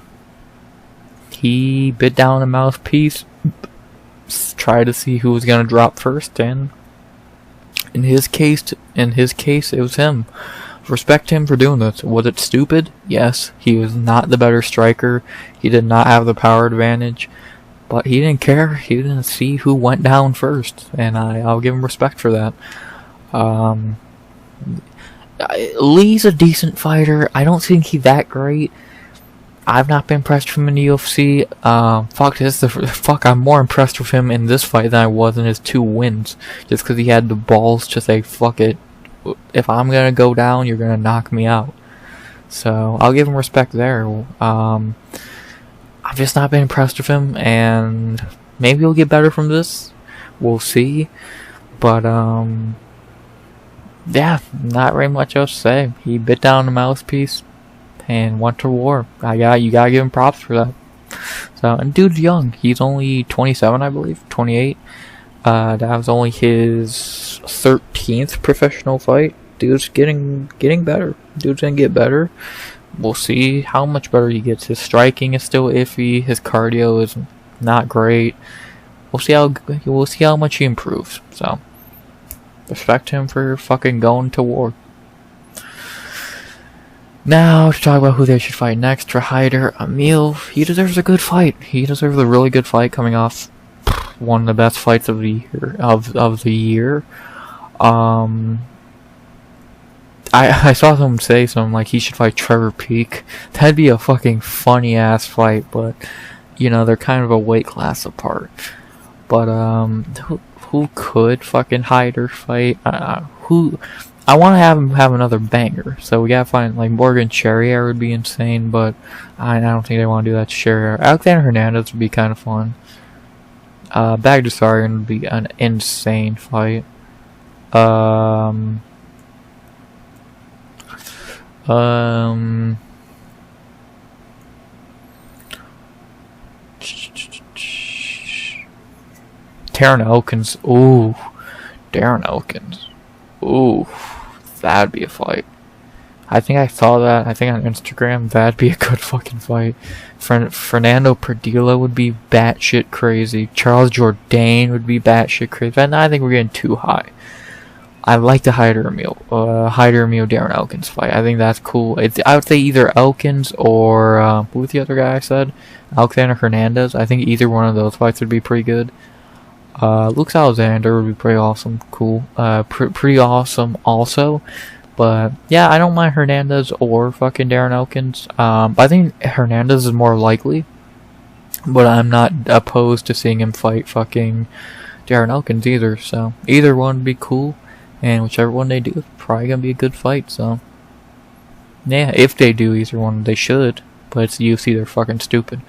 He bit down the mouthpiece. try to see who was gonna drop first, and in his case, it was him. Respect him for doing this. Was it stupid? Yes. He was not the better striker. He did not have the power advantage, but he didn't care. He didn't see who went down first, and I'll give him respect for that. Lee's a decent fighter. I don't think he's that great. I've not been impressed with him in the UFC. I'm more impressed with him in this fight than I was in his 2 wins. Just because he had the balls to say, fuck it. If I'm gonna go down, you're gonna knock me out. So, I'll give him respect there. I've just not been impressed with him, and maybe he'll get better from this. We'll see. But, yeah, not very much else to say. He bit down the mouthpiece and went to war. You gotta give him props for that. So, and dude's young. He's only 27, I believe, 28. That was only his 13th professional fight. Dude's getting better. Dude's gonna get better. We'll see how much better he gets. His striking is still iffy. His cardio is not great. We'll see how much he improves. So, respect him for fucking going to war. Now, to talk about who they should fight next, for Hyder, Amil, he deserves a good fight. He deserves a really good fight coming off one of the best fights of the year. I saw someone say something like he should fight Trevor Peak. That'd be a fucking funny ass fight, but you know, they're kind of a weight class apart. But who could fucking Hyder fight? I want to have him have another banger, so we gotta find, like, Morgan Cherrier would be insane, but I don't think they want to do that to Cherrier. Alexander Hernandez would be kind of fun. Bagdasarian would be an insane fight. Darren Elkins. Ooh. Darren Elkins. Ooh. That'd be a fight. I think I saw that. I think on Instagram. That'd be a good fucking fight. Fernando Padilla would be batshit crazy. Charles Jourdain would be batshit crazy. But I think we're getting too high. I like the Hyder Amil Darren Elkins fight. I think that's cool. I would say either Elkins or who was the other guy I said? Alexander Hernandez. I think either one of those fights would be pretty good. Luke Alexander would be pretty awesome. Cool. Pretty awesome also. But yeah, I don't mind Hernandez or fucking Darren Elkins. I think Hernandez is more likely. But I'm not opposed to seeing him fight fucking Darren Elkins either. So either one would be cool. And whichever one they do, it's probably gonna be a good fight. So yeah, if they do either one, they should. But it's the UFC, they're fucking stupid.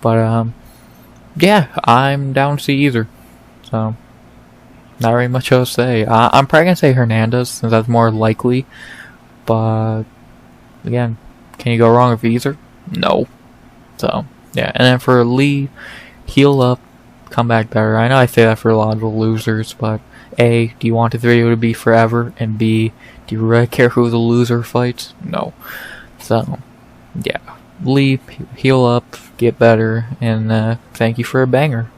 But yeah, I'm down to see either. So, not very much else to say. I'm probably going to say Hernandez, since that's more likely. But, again, can you go wrong with either? No. So, yeah. And then for Lee, heal up, come back better. I know I say that for a lot of the losers, but A, do you want this video to be forever? And B, do you really care who the loser fights? No. So, yeah. Lee, heal up, get better, and thank you for a banger.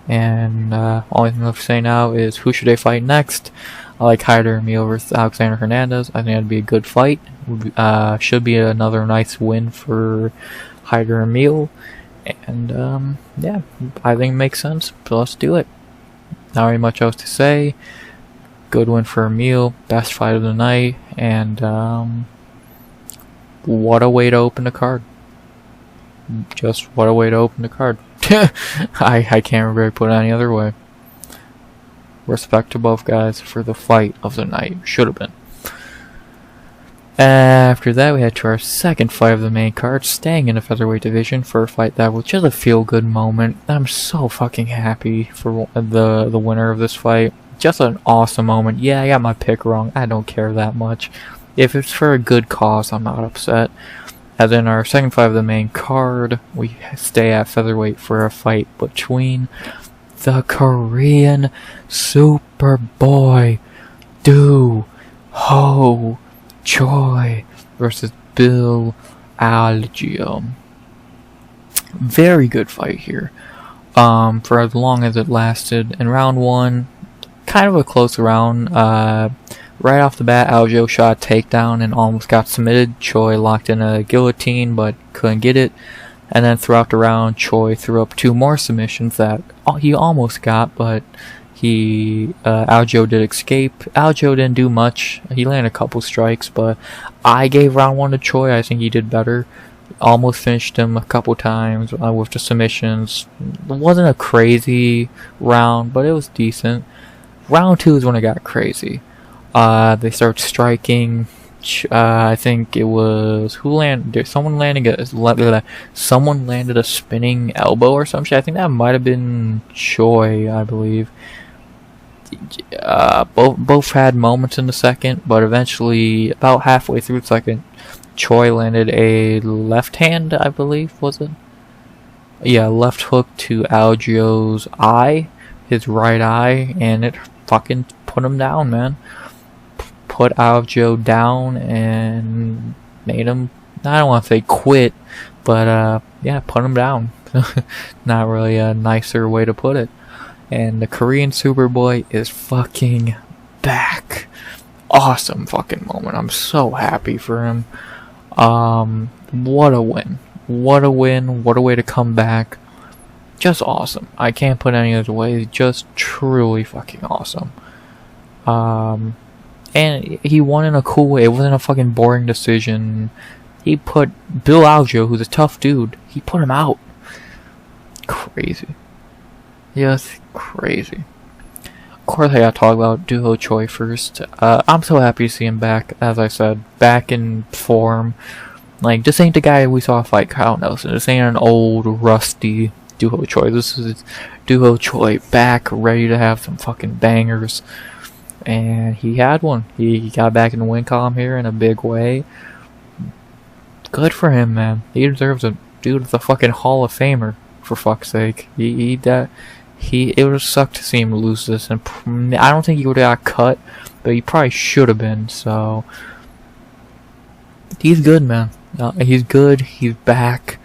And only thing left to say now is who should they fight next? I like Hyder Amil versus Alexander Hernandez. I think that'd be a good fight. Should be another nice win for Hyder Amil. And yeah, I think it makes sense. So let's do it. Not very much else to say. Good win for Amil. Best fight of the night. And what a way to open the card. Just what a way to open the card. I can't really put it any other way. Respect to both guys for the fight of the night. Should have been. After that, we head to our second fight of the main card, staying in the featherweight division for a fight that was just a feel-good moment. I'm so fucking happy for the winner of this fight. Just an awesome moment. Yeah, I got my pick wrong. I don't care that much. If it's for a good cause, I'm not upset. As in our second fight of the main card, we stay at featherweight for a fight between the Korean Superboy Choi versus Bill Algeo. Very good fight here. for as long as it lasted. In round 1, kind of a close round. Right off the bat, Algeo shot a takedown and almost got submitted. Choi locked in a guillotine but couldn't get it. And then throughout the round, Choi threw up 2 more submissions that he almost got, but Algeo did escape. Algeo didn't do much. He landed a couple strikes, but I gave round 1 to Choi. I think he did better. Almost finished him a couple times with the submissions. It wasn't a crazy round, but it was decent. Round 2 is when it got crazy. They started striking. I think it was someone landed a spinning elbow or some shit. I think that might have been Choi, I believe. Both had moments in the second, but eventually, about halfway through the second, Choi landed a left hand, I believe, was it? Yeah, left hook to Algeo's eye, his right eye, and it fucking put him down, man. Put Algeo down and made him, I don't want to say quit, but yeah, put him down. Not really a nicer way to put it. And the Korean Superboy is fucking back. Awesome fucking moment. I'm so happy for him. What a win. What a win. What a way to come back. Just awesome. I can't put any other way. Just truly fucking awesome. And he won in a cool way. It wasn't a fucking boring decision. He put Bill Algeo, who's a tough dude, he put him out. Crazy. Yes, crazy. Of course, I gotta talk about Duho Choi first. I'm so happy to see him back, as I said, back in form. Like, this ain't the guy we saw fight Kyle Nelson. This ain't an old, rusty Duho Choi. This is Duho Choi back, ready to have some fucking bangers. And he had one. He got back in the win column here in a big way. Good for him, man. He deserves a dude with a fucking Hall of Famer, for fuck's sake. It would suck to see him lose this, and I don't think he would have got cut, but he probably should have been. So he's good, man. He's good. He's back,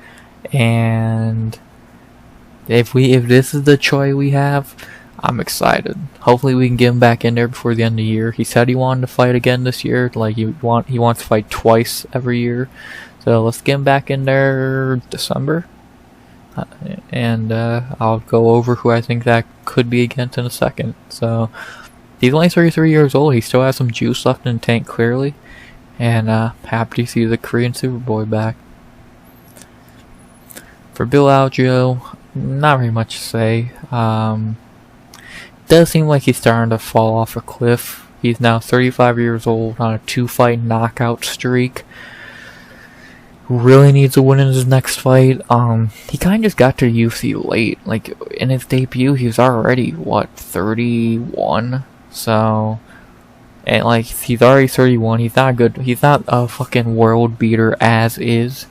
and if this is the Choi we have, I'm excited. Hopefully we can get him back in there before the end of the year. He said he wanted to fight again this year. Like he wants to fight twice every year. So let's get him back in there December. And I'll go over who I think that could be against in a second. So he's only 33 years old. He still has some juice left in the tank, clearly. And happy to see the Korean Superboy back. For Bill Algeo, not very much to say. Does seem like he's starting to fall off a cliff. He's now 35 years old on a 2-fight knockout streak. Really needs a win in his next fight. He kind of just got to UFC late. Like, in his debut, he was already, 31? So, and like, he's already 31. He's not good. He's not a fucking world beater as is.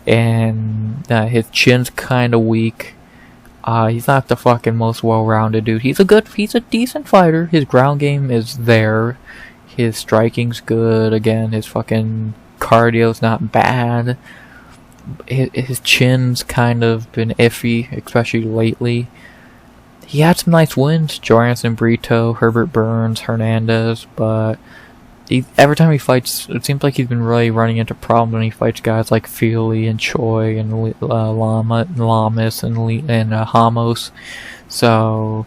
And his chin's kind of weak. He's not the fucking most well-rounded dude. He's a decent fighter. His ground game is there. His striking's good. Again, his fucking cardio's not bad. His chin's kind of been iffy, especially lately. He had some nice wins. Joanson Brito, Herbert Burns, Hernandez, but every time he fights, it seems like he's been really running into problems when he fights guys like Feely and Choi and Lamas and Hamos. So,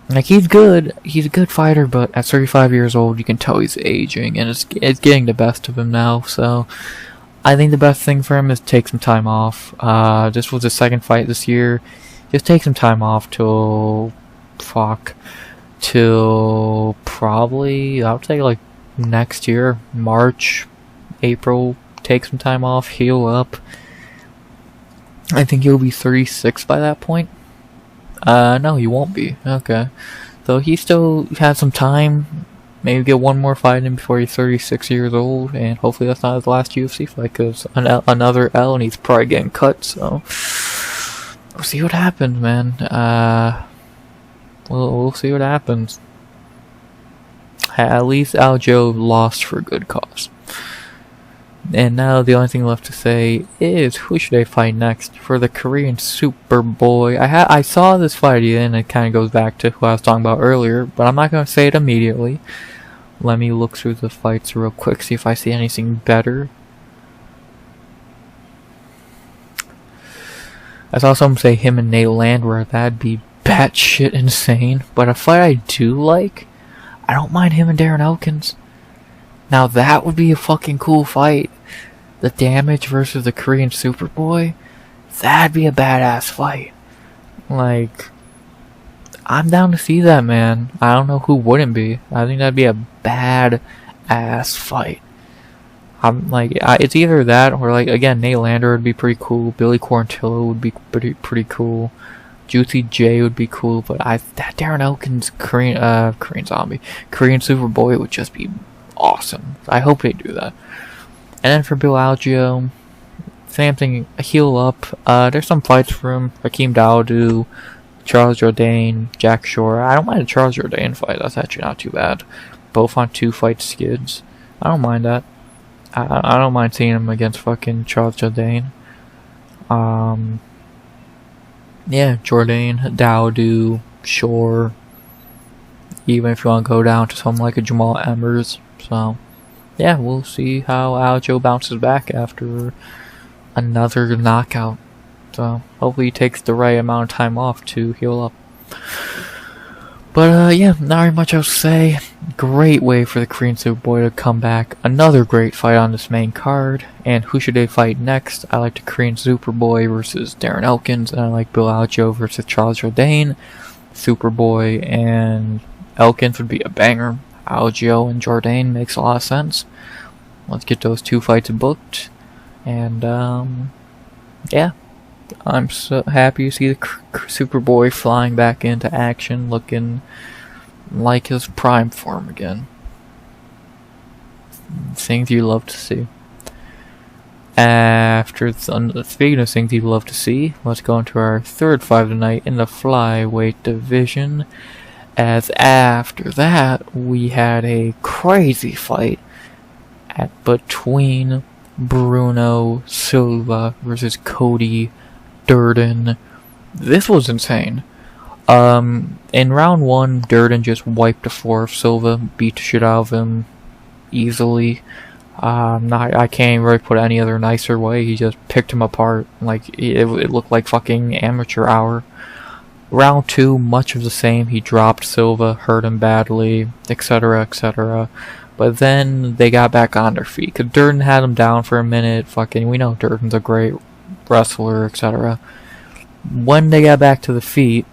like, he's good. He's a good fighter, but at 35 years old, you can tell he's aging, and it's getting the best of him now. So, I think the best thing for him is take some time off. This was his second fight this year. Just take some time off till probably, I would say, like, next year, March, April. Take some time off, heal up. I think he'll be 36 by that point. No, he won't be. Okay. So he still has some time. Maybe get one more fight in before he's 36 years old, and hopefully that's not his last UFC fight, because another L, and he's probably getting cut, so we'll see what happens, man. We'll see what happens. At least Algeo lost for good cause. And now the only thing left to say is who should I fight next for the Korean Superboy. I saw this fight and it kind of goes back to who I was talking about earlier, but I'm not going to say it immediately. Let me look through the fights real quick, see if I see anything better. I saw someone say him and Nate Landwehr. That'd be batshit insane. But a fight I do like, I don't mind him and Darren Elkins. Now that would be a fucking cool fight. The Damage versus the Korean Superboy. That'd be a badass fight. Like, I'm down to see that, man. I don't know who wouldn't be. I think that'd be a badass fight. I'm like, it's either that or like again, Nate Landwehr would be pretty cool. Billy Quarantillo would be pretty cool. Juicy J would be cool, but that Darren Elkins Korean Superboy would just be awesome. I hope they do that. And then for Bill Algeo, same thing. Heal up. There's some fights for him. Hakeem Dawodu, Charles Jourdain, Jack Shore. I don't mind a Charles Jourdain fight. That's actually not too bad. Both on 2-fight skids. I don't mind that. I don't mind seeing him against fucking Charles Jourdain. Yeah, Jourdain, Dawodu, Shore. Even if you want to go down to something like a Jamal Emmers. So, yeah, we'll see how Algeo bounces back after another knockout. So, hopefully he takes the right amount of time off to heal up. But, yeah, not very much else to say. Great way for the Korean Superboy to come back. Another great fight on this main card. And who should they fight next? I like the Korean Superboy versus Darren Elkins. And I like Bill Algeo versus Charles Jourdain. Superboy and Elkins would be a banger. Algeo and Jourdain makes a lot of sense. Let's get those 2 fights booked. And, yeah. I'm so happy to see the Superboy flying back into action, looking like his prime form again. Things you love to see. After speaking of things you'd love to see, let's go into our third fight of the night in the flyweight division. As after that, we had a crazy fight between Bruno Silva versus Cody Durden. This was insane. In round 1, Durden just wiped the floor of Silva, beat the shit out of him easily. I can't really put it any other nicer way. He just picked him apart. Like it looked like fucking amateur hour. Round 2, much of the same. He dropped Silva, hurt him badly, etc., etc. But then they got back on their feet. Cause Durden had him down for a minute. Fucking, we know Durden's a great wrestler, etc. When they got back to the feet,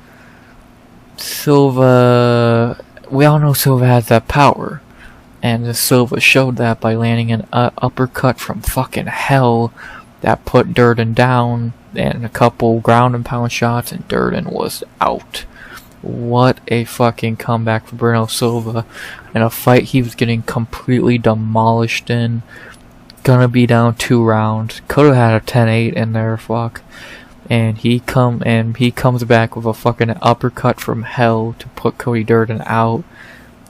Silva, we all know Silva has that power. And Silva showed that by landing an uppercut from fucking hell that put Durden down, and a couple ground and pound shots, and Durden was out. What a fucking comeback for Bruno Silva in a fight he was getting completely demolished in. Gonna be down 2 rounds. Could have had a 10-8 in there, fuck. And he comes back with a fucking uppercut from hell to put Cody Durden out.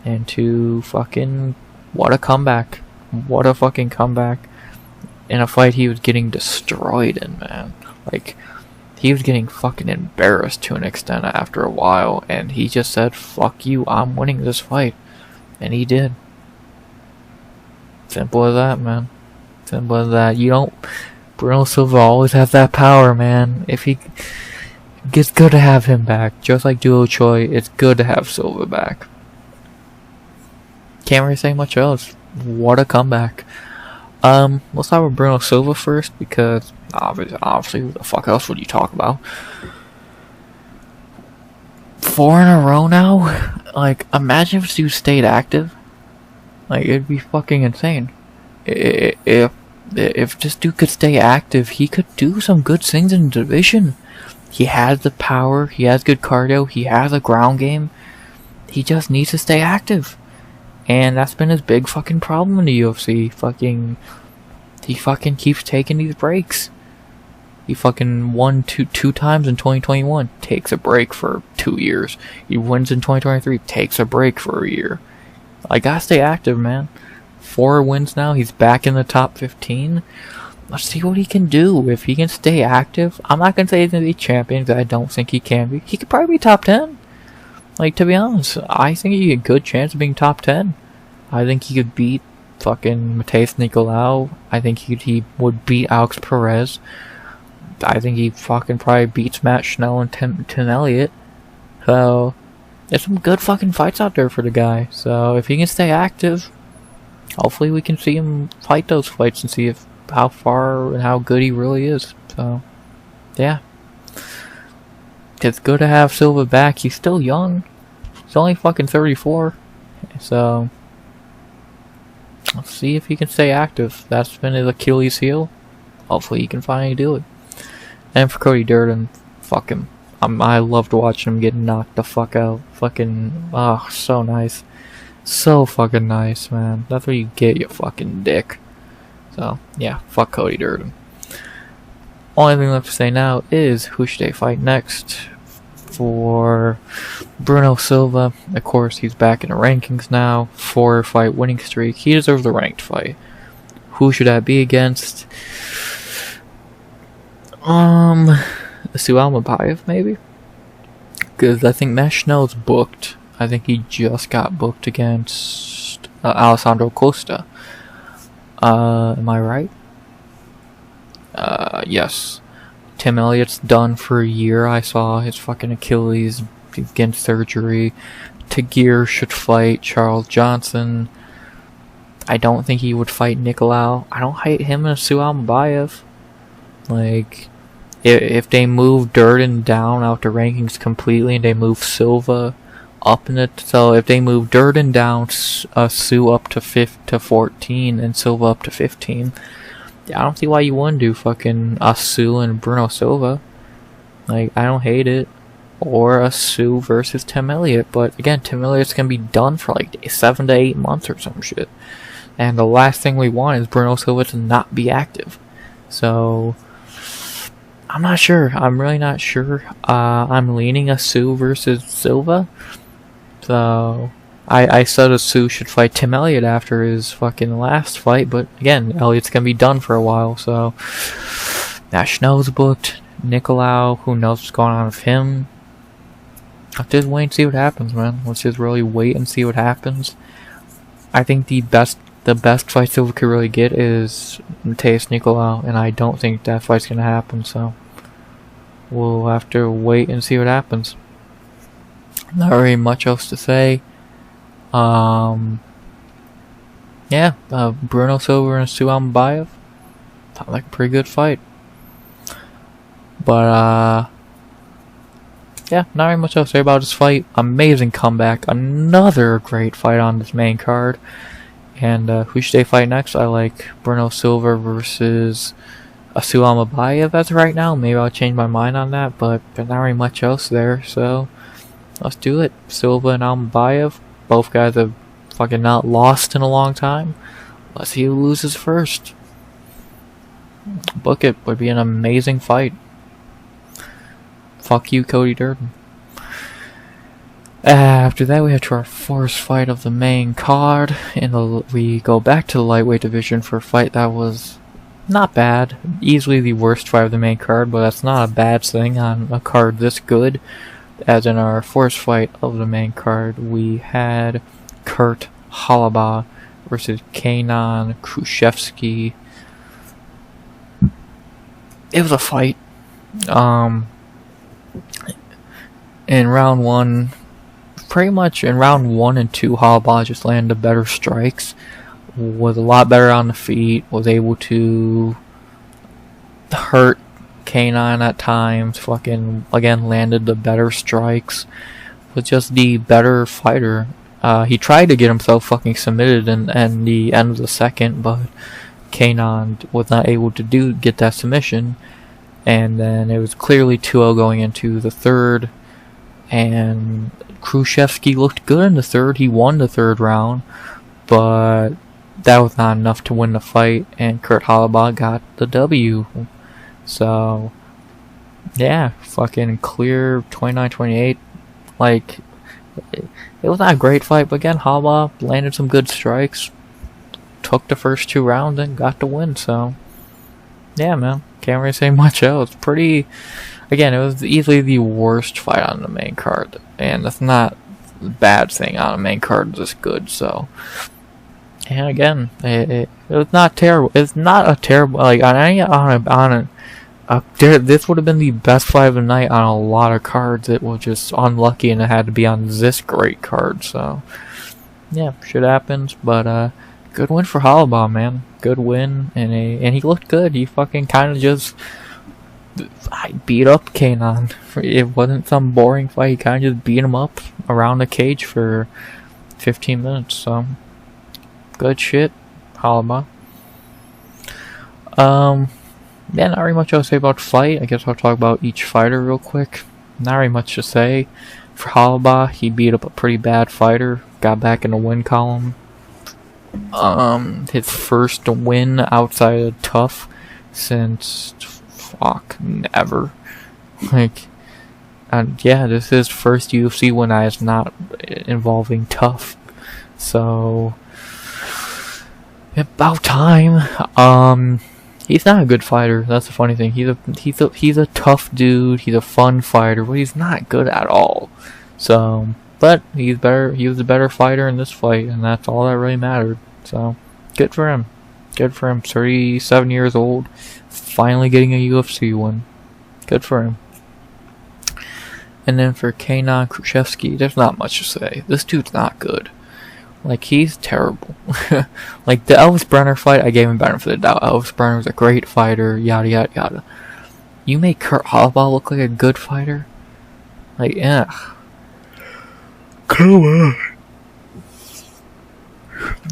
And to fucking, what a comeback. What a fucking comeback. In a fight he was getting destroyed in, man. Like, he was getting fucking embarrassed to an extent after a while. And he just said, fuck you, I'm winning this fight. And he did. Simple as that, man. Simple as that. Bruno Silva always has that power, man. It's good to have him back. Just like Duo Choi, it's good to have Silva back. Can't really say much else. What a comeback. Let's start with Bruno Silva first, because obviously who the fuck else would you talk about? 4 in a row now? Like, imagine if this dude stayed active. Like, it'd be fucking insane. If this dude could stay active, he could do some good things in the division. He has the power, he has good cardio, he has a ground game. He just needs to stay active. And that's been his big fucking problem in the UFC. He fucking keeps taking these breaks. He fucking won two times in 2021. Takes a break for 2 years. He wins in 2023. Takes a break for a year. I gotta stay active, man. 4 wins now. He's back in the top 15. Let's see what he can do. If he can stay active, I'm not going to say he's going to be champion, because I don't think he can be. He could probably be top 10. Like, to be honest, I think he has a good chance of being top 10. I think he could beat fucking Matheus Nicolau. I think he would beat Alex Perez. I think he fucking probably beats Matt Schnell and Tim Elliott. So, there's some good fucking fights out there for the guy. So, if he can stay active, hopefully we can see him fight those fights and see how far and how good he really is. So, yeah. It's good to have Silva back. He's still young. He's only fucking 34. So, let's see if he can stay active. That's been his Achilles heel. Hopefully he can finally do it. And for Cody Durden, fuck him. I loved watching him get knocked the fuck out. Fucking, so nice. So fucking nice, man. That's what you get, you fucking dick. So, yeah, fuck Cody Durden. Only thing left to say now is who should they fight next? For Bruno Silva, of course, he's back in the rankings now. 4-fight winning streak. He deserves a ranked fight. Who should that be against? Holobaugh, maybe? Because I think Matt Schnell's booked. I think he just got booked against Alessandro Costa. Am I right? Yes. Tim Elliott's done for a year. I saw his fucking Achilles getting surgery. Tagir should fight Charles Johnson. I don't think he would fight Nicolau. I don't hate him and Holobaugh. Like, if they move Durden down out the rankings completely and they move Silva up in it, so if they move Durden down, Sue up to 14 and Silva up to 15, I don't see why you wouldn't do fucking Sue and Bruno Silva. Like, I don't hate it. Or Sue versus Tim Elliott, but again, Tim Elliott's gonna be done for like 7 to 8 months or some shit. And the last thing we want is Bruno Silva to not be active. So, I'm not sure. I'm really not sure. I'm leaning Sue versus Silva. So, I said Sue should fight Tim Elliott after his fucking last fight, but again, Elliott's gonna be done for a while, so Matt Schnell's booked. Nicolau, who knows what's going on with him. Let's just wait and see what happens, man. Let's just really wait and see what happens. I think the best fight Silva could really get is Matheus Nicolau, and I don't think that fight's gonna happen, so we'll have to wait and see what happens. Not really much else to say. Bruno Silva and Holobaugh. Sounds like a pretty good fight. But, not really much else to say about this fight. Amazing comeback. Another great fight on this main card. And, who should they fight next? I like Bruno Silva versus Holobaugh as right now. Maybe I'll change my mind on that, but there's not really much else there, so let's do it. Silva and Holobaugh. Both guys have fucking not lost in a long time. Let's see who loses first. Book it. Would be an amazing fight. Fuck you, Cody Durden. After that, we have to our first fight of the main card. We go back to the lightweight division for a fight that was not bad. Easily the worst fight of the main card, but that's not a bad thing on a card this good. As in our first fight of the main card, we had Holobaugh versus Kaynan Kruschewsky. It was a fight. In round 1, pretty much in round 1 and 2, Holobaugh just landed better strikes. Was a lot better on the feet. Was able to hurt Kaynan at times. Fucking again landed the better strikes. Was just the better fighter. He tried to get himself fucking submitted in the end of the second, but Kaynan was not able to get that submission. And then it was clearly 2-0 going into the third. And Kruschewsky looked good in the third. He won the third round, but that was not enough to win the fight. And Holobaugh got the W. So, yeah, fucking clear 29-28. Like, it was not a great fight, but again, Holobaugh landed some good strikes. took the first 2 rounds and got the win. So, yeah, man, can't really say much else. Pretty, again, it was easily the worst fight on the main card, and that's not a bad thing on a main card this good. So, and again, it was not terrible. It's not a terrible, like, this would have been the best fight of the night on a lot of cards. It was just unlucky, and it had to be on this great card. So, yeah, shit happens. But good win for Holobaugh, man. Good win, and he looked good. He fucking kind of just beat up Kaynan. It wasn't some boring fight. He kind of just beat him up around the cage for 15 minutes. So, good shit, Holobaugh. Yeah, not really much else to say about the fight. I guess I'll talk about each fighter real quick. Not really much to say. For Holobaugh, he beat up a pretty bad fighter. Got back in the win column. His first win outside of tough since never. Like, and yeah, this is his first UFC win that is not involving tough. So, about time. He's not a good fighter. That's the funny thing. He's a tough dude. He's a fun fighter, but he's not good at all. So, but he's better. He was a better fighter in this fight, and that's all that really mattered. So, good for him. Good for him. 37 years old, finally getting a UFC win. Good for him. And then for Kaynan Kruschewsky, there's not much to say. This dude's not good. Like, he's terrible. Like, the Elvis Brenner fight, I gave him benefit of the doubt. Elvis Brenner was a great fighter, yada yada yada. You make Kurt Holobaugh look like a good fighter? Like, come on.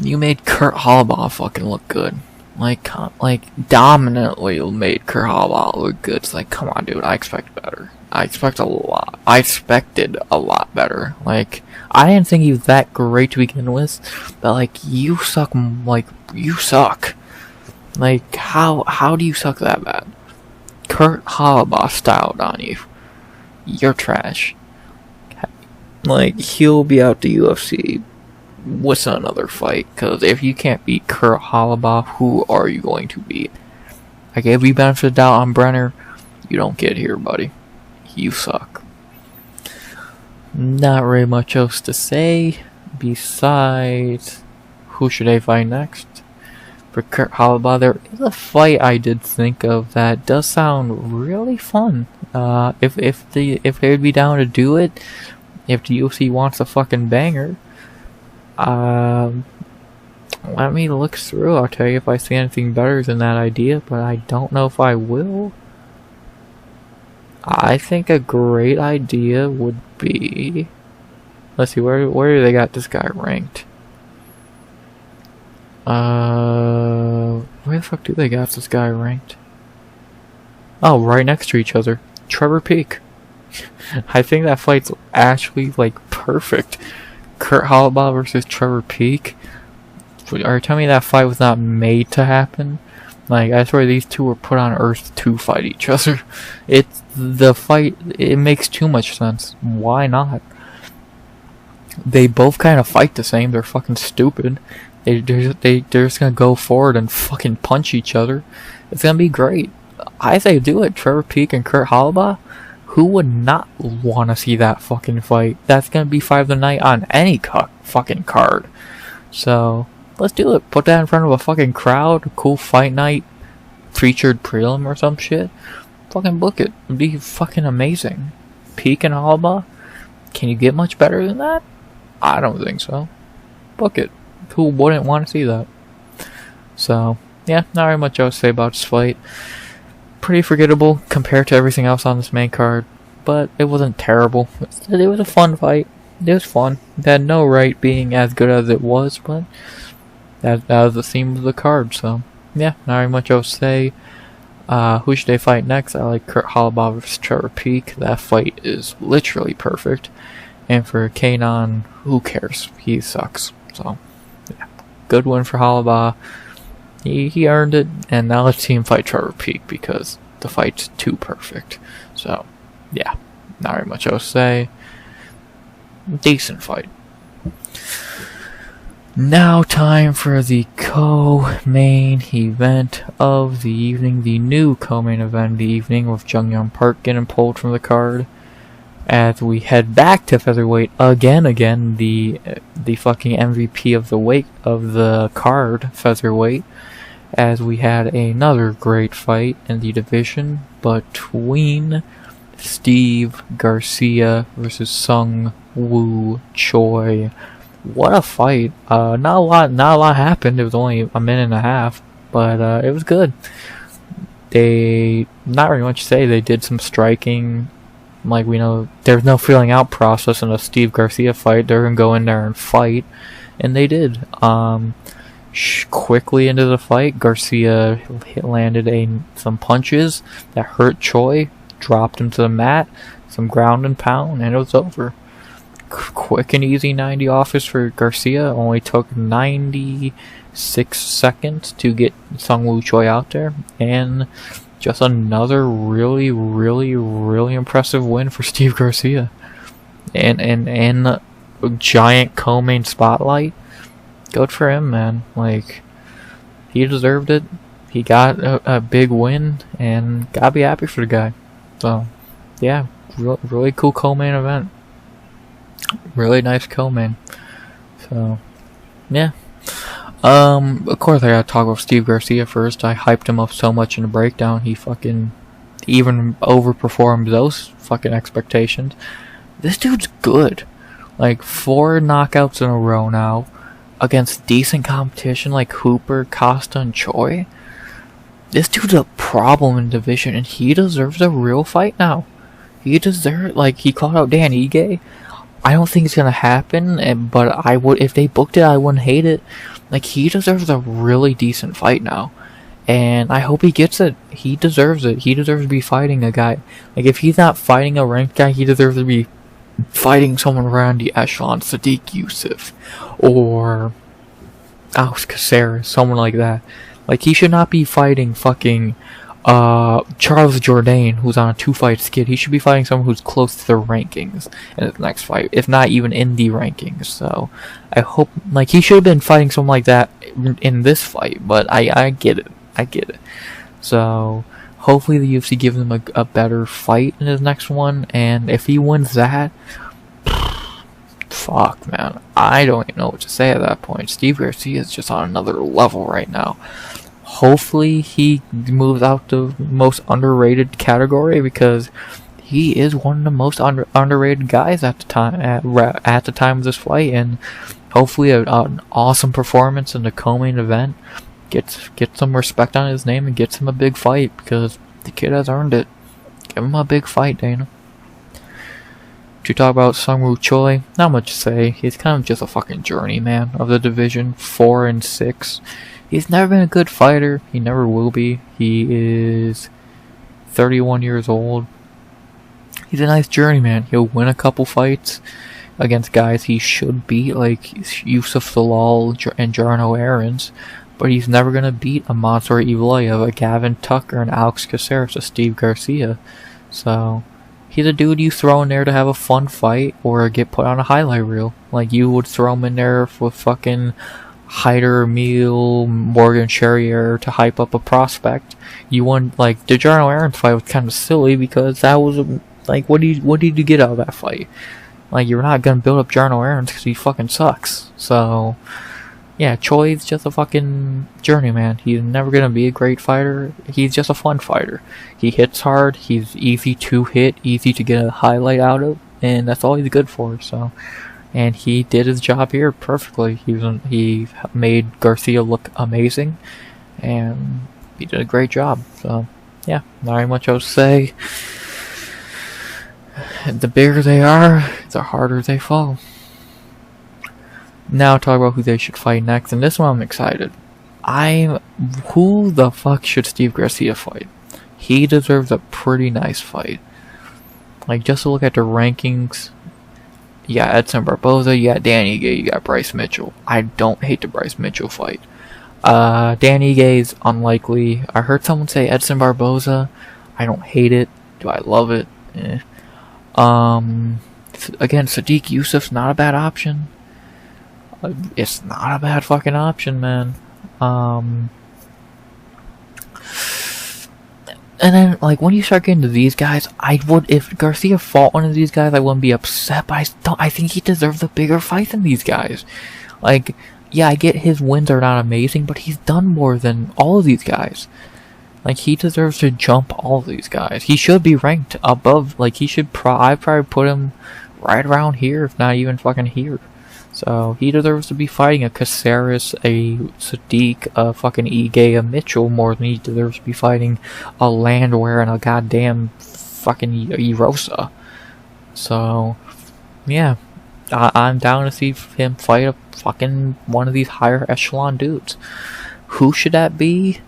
You made Kurt Holobaugh fucking look good. Like, dominantly made Kurt Holobaugh look good. It's like, come on, dude, I expect better. I expected a lot better. Like, I didn't think he was that great to begin with, but like, you suck. Like, you suck. Like, how do you suck that bad? Kurt Holobaugh styled on you. You're trash. Like, he'll be out the UFC with another fight, because if you can't beat Kurt Holobaugh, who are you going to beat? I gave you benefit of the doubt on Brenner. You don't get here, buddy. You suck. Not really much else to say besides who should they fight next. For Kurt Holobaugh, there is a fight I did think of that does sound really fun. If they would be down to do it, if the UFC wants a fucking banger, let me look through. I'll tell you if I see anything better than that idea, but I don't know if I will. I think a great idea would be... Let's see, where do they got this guy ranked? Where the fuck do they got this guy ranked? Oh, right next to each other. Trevor Peek. I think that fight's actually, like, perfect. Kurt Holobaugh versus Trevor Peek. Are you telling me that fight was not made to happen? Like, I swear these two were put on Earth to fight each other. The fight, it makes too much sense. Why not? They both kind of fight the same. They're fucking stupid. They're just gonna go forward and fucking punch each other. It's gonna be great. I say do it. Trevor Peek and Kurt Holobaugh. Who would not want to see that fucking fight? That's gonna be fight of the night on any fucking card. So, let's do it. Put that in front of a fucking crowd. A cool fight night. Featured prelim or some shit. Fucking book it. It'd be fucking amazing. Peek and Holobaugh? Can you get much better than that? I don't think so. Book it. Who wouldn't want to see that? So, yeah, not very much else to say about this fight. Pretty forgettable compared to everything else on this main card, but it wasn't terrible. It was a fun fight. It was fun. It had no right being as good as it was, but that was the theme of the card, so yeah, not very much else to say. Who should they fight next? I like Kurt Holobaugh versus Trevor Peek. That fight is literally perfect. And for Kaynan, who cares? He sucks. So, yeah. Good win for Holobaugh. He earned it, and now let's see him fight Trevor Peek because the fight's too perfect. So, yeah, not very much else to say. Decent fight. Now time for the co-main event of the evening, the new co-main event of the evening, with Jeong Park getting pulled from the card. As we head back to featherweight again, the fucking MVP of the weight of the card, featherweight, as we had another great fight in the division between Steve Garcia versus Sung Woo Choi. What a fight! Not a lot happened. It was only a minute and a half, but it was good. They not very much to say. They did some striking. Like, we know there's no feeling out process in a Steve Garcia fight. They're gonna go in there and fight, and they did. Quickly into the fight, Garcia landed some punches that hurt Choi, dropped him to the mat, some ground and pound, and it was over. Quick and easy 90 offers for Garcia. Only took 96 seconds to get Sung Woo Choi out there, and just another really impressive win for Steve Garcia. And a giant co-main spotlight. Good for him, man. Like, he deserved it. He got a big win, and gotta be happy for the guy. So, yeah, really cool co-main event. Really nice co-main. So, yeah. Of course I gotta talk about Steve Garcia first. I hyped him up so much in the breakdown. He fucking even overperformed those fucking expectations. This dude's good. Like, 4 knockouts in a row now against decent competition like Hooper, Costa, and Choi. This dude's a problem in the division, and he deserves a real fight now. He deserves, like, he called out Dan Ige. I don't think it's gonna happen, but I would, if they booked it, I wouldn't hate it. Like, he deserves a really decent fight now, and I hope he gets it. He deserves it. He deserves to be fighting a guy. Like, if he's not fighting a ranked guy, he deserves to be fighting someone around the echelon, Sadiq Yusuf, or Alex Caceres, someone like that. Like, he should not be fighting fucking Charles Jourdain, who's on a 2-fight skid. He should be fighting someone who's close to the rankings in his next fight, if not even in the rankings. So I hope, like, he should have been fighting someone like that in this fight, but I get it. So hopefully the UFC gives him a better fight in his next one, and if he wins that, fuck, man, I don't even know what to say at that point. Steve Garcia is just on another level right now. Hopefully he moves out the most underrated category, because he is one of the most underrated guys at the time at the time of this fight, and hopefully an awesome performance in the co-main event gets some respect on his name and gets him a big fight, because the kid has earned it. Give him a big fight, Dana. To talk about Sung Woo Choi, not much to say. He's kind of just a fucking journeyman of the division, 4-6. He's never been a good fighter. He never will be. He is 31 years old. He's a nice journeyman. He'll win a couple fights against guys he should beat, like Yusuf Zalal and Jarno Aarons, but he's never going to beat a Mansour Evloev, a Gavin Tucker, and Alex Caceres, a Steve Garcia. So he's a dude you throw in there to have a fun fight or get put on a highlight reel. Like, you would throw him in there with fucking Hyder, Amil, Morgan Sherrier to hype up a prospect. You won, like, the Jarno Aarons fight was kind of silly, because that was, like, what did you get out of that fight? Like, you're not gonna build up Jarno Aarons because he fucking sucks. So, yeah, Choi's just a fucking journeyman. He's never gonna be a great fighter. He's just a fun fighter. He hits hard. He's easy to hit, easy to get a highlight out of, and that's all he's good for. So, and he did his job here perfectly. He made Garcia look amazing, and he did a great job. So, yeah, not very much else to say. The bigger they are, the harder they fall. Now talk about who they should fight next, and this one I'm excited. Who the fuck should Steve Garcia fight? He deserves a pretty nice fight. Like, just to look at the rankings, you got Edson Barbosa, you got Dan Ige, you got Bryce Mitchell. I don't hate the Bryce Mitchell fight. Dan Ige's unlikely. I heard someone say Edson Barbosa. I don't hate it. Do I love it? Again, Sadiq Yusuf's not a bad option. It's not a bad fucking option, man. And then, like, when you start getting to these guys, if Garcia fought one of these guys, I wouldn't be upset, but I think he deserves a bigger fight than these guys. Like, yeah, I get his wins are not amazing, but he's done more than all of these guys. Like, he deserves to jump all of these guys. He should be ranked above, like, I'd probably put him right around here, if not even fucking here. So, he deserves to be fighting a Caceres, a Sadiq, a fucking Ige, a Mitchell, more than he deserves to be fighting a Landwehr and a goddamn fucking Erosa. So, yeah. I'm down to see him fight a fucking one of these higher echelon dudes. Who should that be?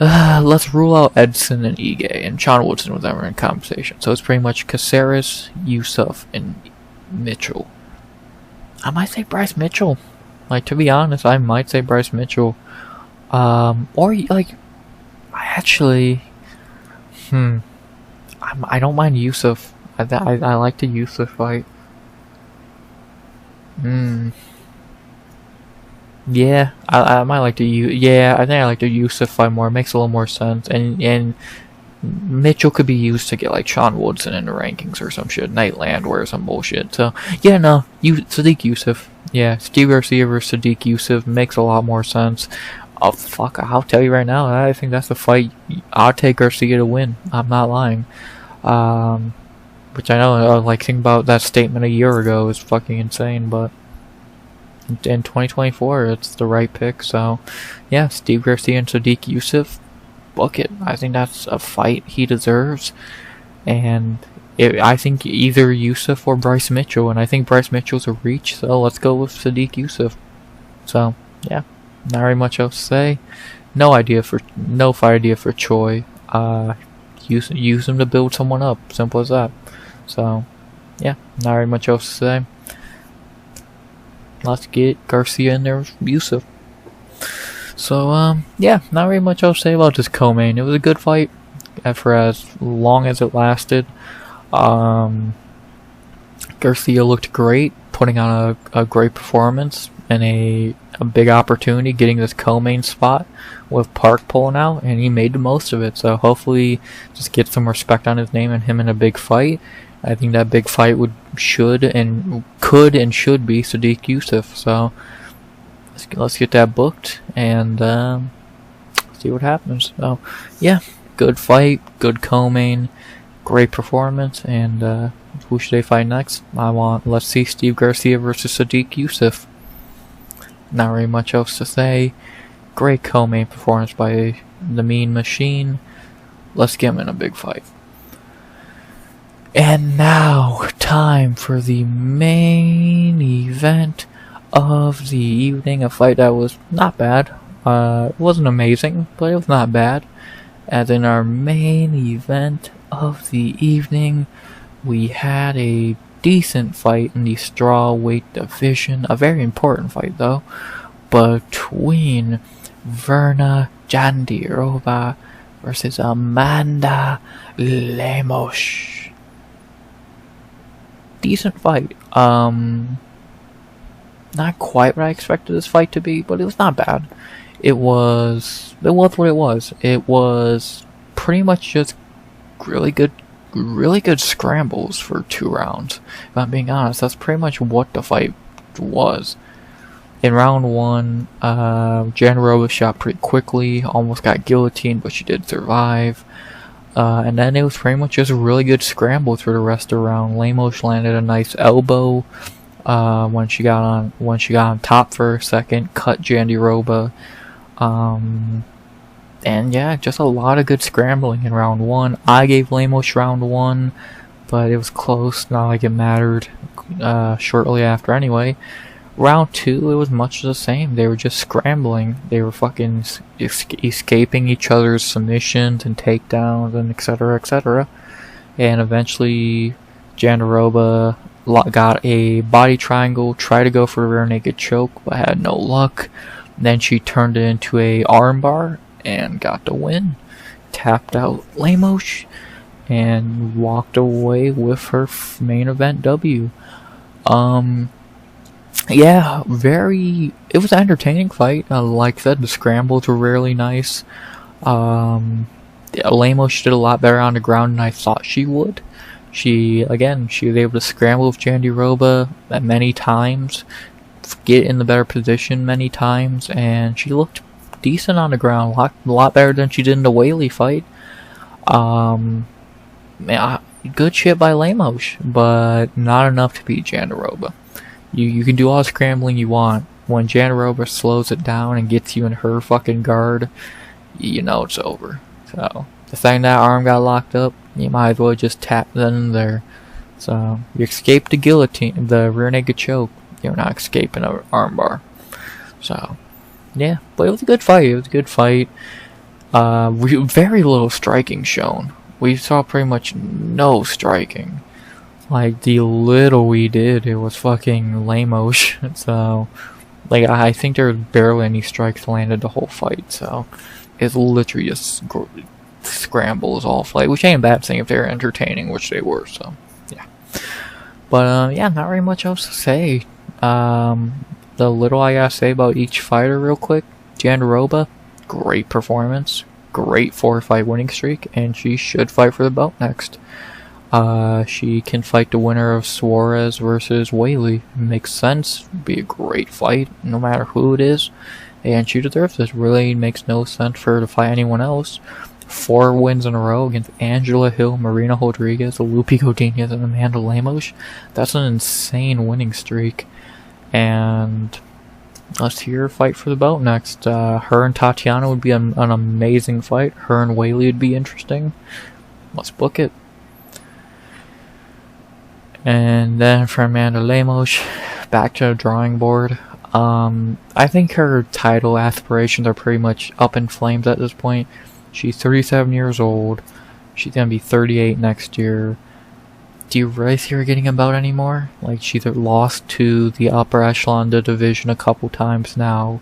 Let's rule out Edson and Ige, and Sean Woodson was ever in conversation. So it's pretty much Caceres, Yusuf, and Mitchell. I might say Bryce Mitchell. Like, to be honest, I might say Bryce Mitchell. Or, like, I don't mind Yusuf. I like the Yusuf fight. Yeah, I might like I think I like the Yusuf fight more. It makes a little more sense. And Mitchell could be used to get like Sean Woodson in the rankings or some shit. Night Landwehr or some bullshit. So, yeah, no. Sadiq Yusuf. Yeah, Steve Garcia versus Sadiq Yusuf makes a lot more sense. Oh, fuck, I'll tell you right now, I think that's the fight. I'll take Garcia to win. I'm not lying. Which I know, like, think about that statement a year ago is fucking insane, but in 2024, it's the right pick. So, yeah, Steve Garcia and Sadiq Yusuf, book it. I think that's a fight he deserves. And I think either Yusuf or Bryce Mitchell, and I think Bryce Mitchell's a reach, so let's go with Sadiq Yusuf. So, yeah, not very much else to say. No fight idea for Choi. Use him to build someone up. Simple as that. So, yeah, not very much else to say. Let's get Garcia in there with Yusuf. So, yeah, not very much else to say about this co-main. It was a good fight for as long as it lasted. Garcia looked great, putting on a great performance and a big opportunity, getting this co-main spot with Park pulling out, and he made the most of it. So hopefully just get some respect on his name and him in a big fight. I think that big fight could and should be Sadiq Yusuf. So let's get that booked and see what happens. So yeah, good fight, good co-main, great performance, and who should they fight next? Let's see Steve Garcia versus Sadiq Yusuf. Not very much else to say. Great co-main performance by the Mean Machine. Let's get him in a big fight. And now, time for the main event of the evening. A fight that was not bad. It wasn't amazing, but it was not bad. As in our main event of the evening, we had a decent fight in the strawweight division. A very important fight, though, between Verna Jandiroba versus Amanda Lemos. Decent fight. Not quite what I expected this fight to be, but it was not bad. It was what it was. It was pretty much just really good scrambles for 2 rounds. If I'm being honest, that's pretty much what the fight was. In round 1, Jandiroba shot pretty quickly, almost got guillotined, but she did survive. And then it was pretty much just a really good scramble through the rest of the round. Lemos landed a nice elbow when she got on top for a second, cut Jandiroba. And yeah, just a lot of good scrambling in round 1. I gave Lemos round 1, but it was close, not like it mattered shortly after anyway. Round 2, it was much the same. They were just scrambling. They were fucking escaping each other's submissions and takedowns and etc., etc. And eventually, Jandiroba got a body triangle, tried to go for a rear naked choke, but had no luck. Then she turned it into a armbar and got the win. Tapped out Lemos and walked away with her main event W. Yeah, it was an entertaining fight. Like I said, the scrambles were really nice. Lemos did a lot better on the ground than I thought she would. She was able to scramble with Jandiroba many times, get in the better position many times, and she looked decent on the ground, a lot better than she did in the Whaley fight. Good shit by Lemos, but not enough to beat Jandiroba. You can do all the scrambling you want. When Jandiroba slows it down and gets you in her fucking guard, you know it's over. So, the second that arm got locked up, you might as well just tap that in there. So, you escaped the guillotine, the rear naked choke. You're not escaping an armbar. So, yeah, but it was a good fight. Very little striking shown. We saw pretty much no striking. Like, the little we did, it was fucking lame-ish. So, like, I think there was barely any strikes landed the whole fight. So, it's literally just scrambles all fight, which ain't a bad thing if they're entertaining, which they were. So, yeah. But, yeah, not very much else to say. The little I gotta say about each fighter real quick. Jandiroba, great performance. Great 4-fight winning streak, and she should fight for the belt next. She can fight the winner of Suarez versus Whaley. Makes sense. Be a great fight, no matter who it is. And she deserves this. Really makes no sense for her to fight anyone else. 4 wins in a row against Angela Hill, Marina Rodriguez, Lupe Godinez, and Amanda Lemos. That's an insane winning streak. And let's hear her fight for the belt next. Her and Tatiana would be an amazing fight. Her and Whaley would be interesting. Let's book it. And then for Amanda Lemos, back to the drawing board. I think her title aspirations are pretty much up in flames at this point. She's 37 years old. She's gonna be 38 next year. Do you really see her getting a belt anymore? Like, she's lost to the upper echelon of the division a couple times now.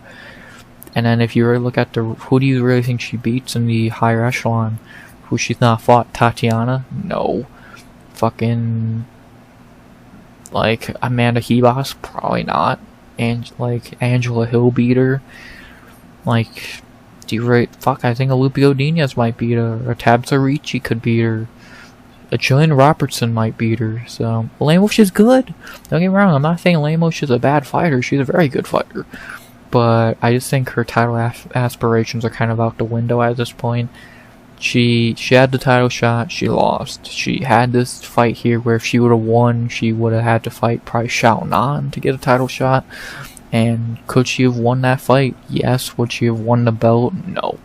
And then if you really look at who do you really think she beats in the higher echelon? Who she's not fought? Tatiana? No. Fucking, like, Amanda Hebos? Probably not. And, like, Angela Hill beat her. Like, do you really... Fuck, I think Lupe Godinez might beat her. Or Tabitha Ricci could beat her. Julian Robertson might beat her, so Lemos is good. Don't get me wrong, I'm not saying Lemos is a bad fighter. She's a very good fighter, but I just think her title aspirations are kind of out the window at this point. She had the title shot, she lost. She had this fight here where if she would have won, she would have had to fight probably Xiaonan to get a title shot. And could she have won that fight? Yes. Would she have won the belt? No.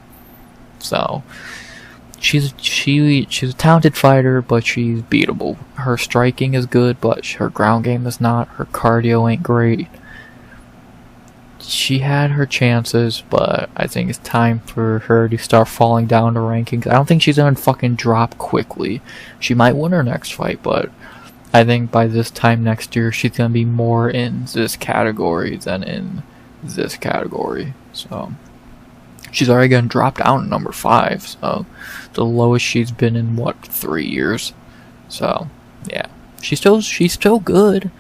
So she's a talented fighter, but she's beatable. Her striking is good, but her ground game is not. Her cardio ain't great. She had her chances, but I think it's time for her to start falling down the rankings. I don't think she's gonna fucking drop quickly. She might win her next fight, but I think by this time next year, she's gonna be more in this category than in this category. So she's already gonna drop down to number 5, so the lowest she's been in 3 years. So yeah, she's still good,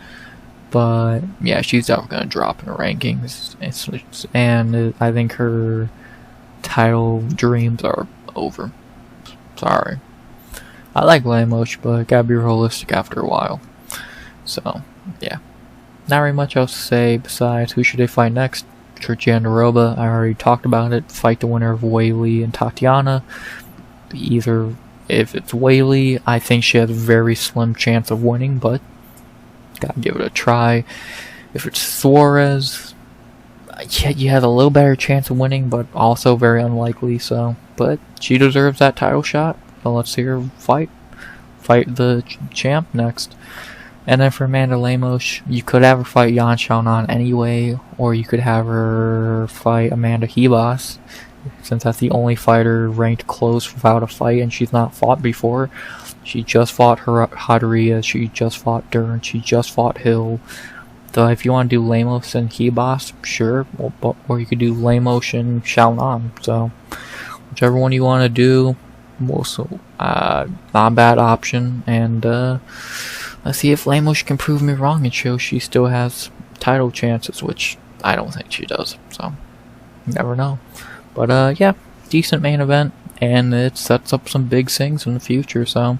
but yeah, she's definitely gonna drop in the rankings. And I think her title dreams are over. Sorry, I like Lemos, but gotta be realistic after a while. So yeah, not very much else to say besides who should they fight next. Jandiroba, I already talked about it. Fight the winner of Whaley and Tatiana. Either, if it's Whaley, I think she has a very slim chance of winning, but gotta give it a try. If it's Suarez, yeah, you have a little better chance of winning, but also very unlikely. So, but she deserves that title shot. So let's see her fight the champ next. And then for Amanda Lemos, you could have her fight Yan Xiaonan anyway, or you could have her fight Amanda Hebos, since that's the only fighter ranked close without a fight, and she's not fought before. She just fought Hyder, she just fought Durden, she just fought Hill. So if you want to do Lemos and Hebos, sure, or you could do Lemos and Xiaonan. So whichever one you want to do, also not a bad option. And let's see if Lemos can prove me wrong and show she still has title chances, which I don't think she does, so you never know. But yeah, decent main event, and it sets up some big things in the future, so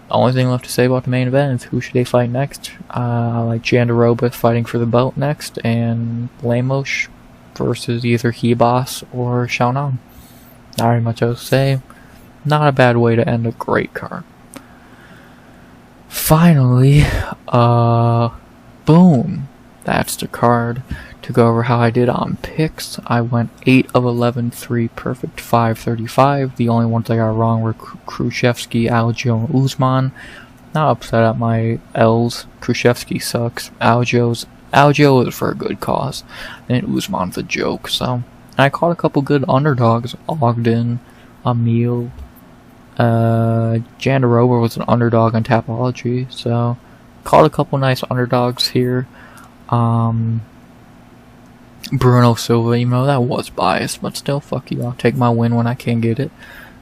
the only thing left to say about the main event is who should they fight next. Like Jandiroba fighting for the belt next, and Lemos versus either Hebos or Xiaonan. Not very much else to say. Not a bad way to end a great card. Finally, boom. That's the card. To go over how I did on picks, I went 8 of 11, 3 perfect, 535. The only ones I got wrong were Kruschewsky, Algeo, and Usman. Not upset at my L's. Kruschewsky sucks. Algeo is for a good cause, and Usman's a joke. So I caught a couple good underdogs. Ogden, Amil, Jandiroba was an underdog on Tapology, so caught a couple nice underdogs here. Bruno, Silva, even though that was biased, but still, fuck you, I'll take my win when I can get it.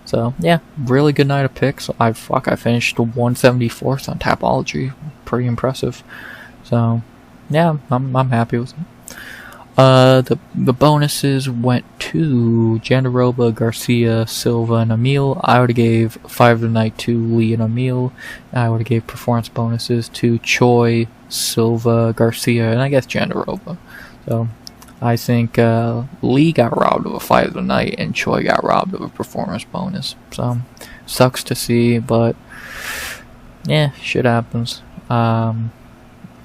So yeah, really good night of picks. I finished 174th on Tapology, pretty impressive. So yeah, I'm happy with it. The bonuses went to Jandiroba, Garcia, Silva, and Amil. I would have gave 5 of the night to Lee and Amil. I would have gave performance bonuses to Choi, Silva, Garcia, and I guess Jandiroba. So I think Lee got robbed of a fight of the night, and Choi got robbed of a performance bonus. So sucks to see, but yeah, shit happens.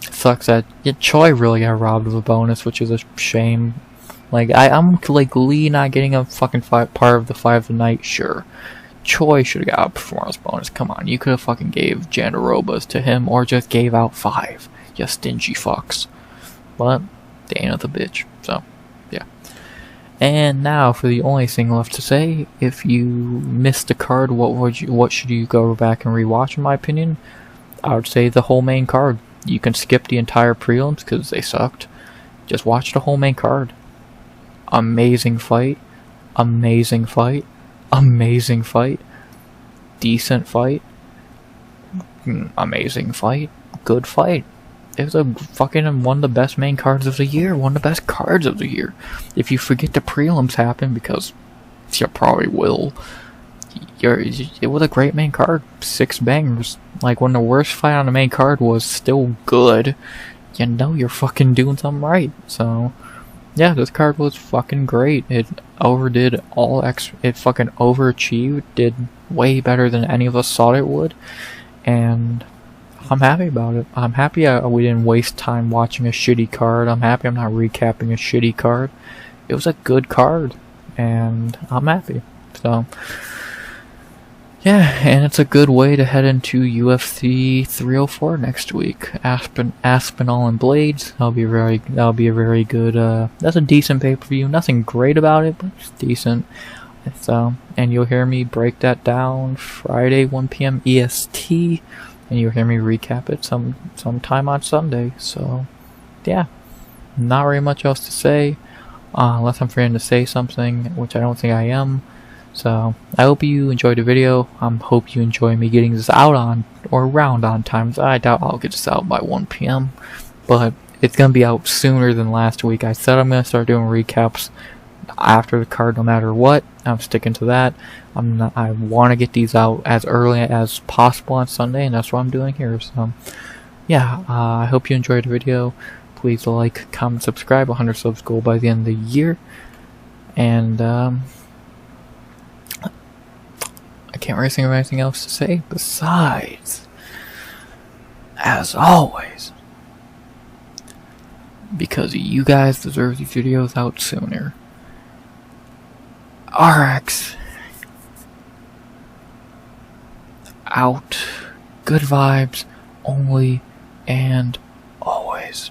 Sucks that Choi really got robbed of a bonus, which is a shame. Like I'm like Lee not getting a fucking part of the fight of the night. Sure, Choi should have got a performance bonus. Come on, you could have fucking gave Jandirobas to him, or just gave out 5. You stingy fucks. But they ain't the bitch. So yeah. And now for the only thing left to say: if you missed the card, what should you go back and rewatch? In my opinion, I would say the whole main card. You can skip the entire prelims because they sucked. Just watch the whole main card. Amazing fight. Amazing fight. Amazing fight. Decent fight. Amazing fight. Good fight. It was a fucking one of the best main cards of the year. One of the best cards of the year. If you forget the prelims happen, because you probably will, it was a great main card. 6 bangers. Like, when the worst fight on the main card was still good, you know you're fucking doing something right. So yeah, this card was fucking great. It overdid it fucking overachieved, did way better than any of us thought it would, and I'm happy about it. I'm happy we didn't waste time watching a shitty card. I'm happy I'm not recapping a shitty card. It was a good card, and I'm happy. So yeah, and it's a good way to head into UFC 304 next week. Aspinall and Blades. That'll be a very good. That's a decent pay-per-view. Nothing great about it, but it's decent. So, and you'll hear me break that down Friday 1 p.m. EST, and you'll hear me recap it sometime on Sunday. So yeah, not very much else to say, unless I'm forgetting to say something, which I don't think I am. So I hope you enjoyed the video. Hope you enjoy me getting this out on, or around on time. I doubt I'll get this out by 1 p.m. But it's going to be out sooner than last week. I said I'm going to start doing recaps after the card no matter what. I'm sticking to that. I want to get these out as early as possible on Sunday, and that's what I'm doing here. So yeah, I hope you enjoyed the video. Please like, comment, subscribe. 100 subs goal by the end of the year. And I can't really think of anything else to say besides, as always, because you guys deserve these videos out sooner. RX out. Good vibes only and always.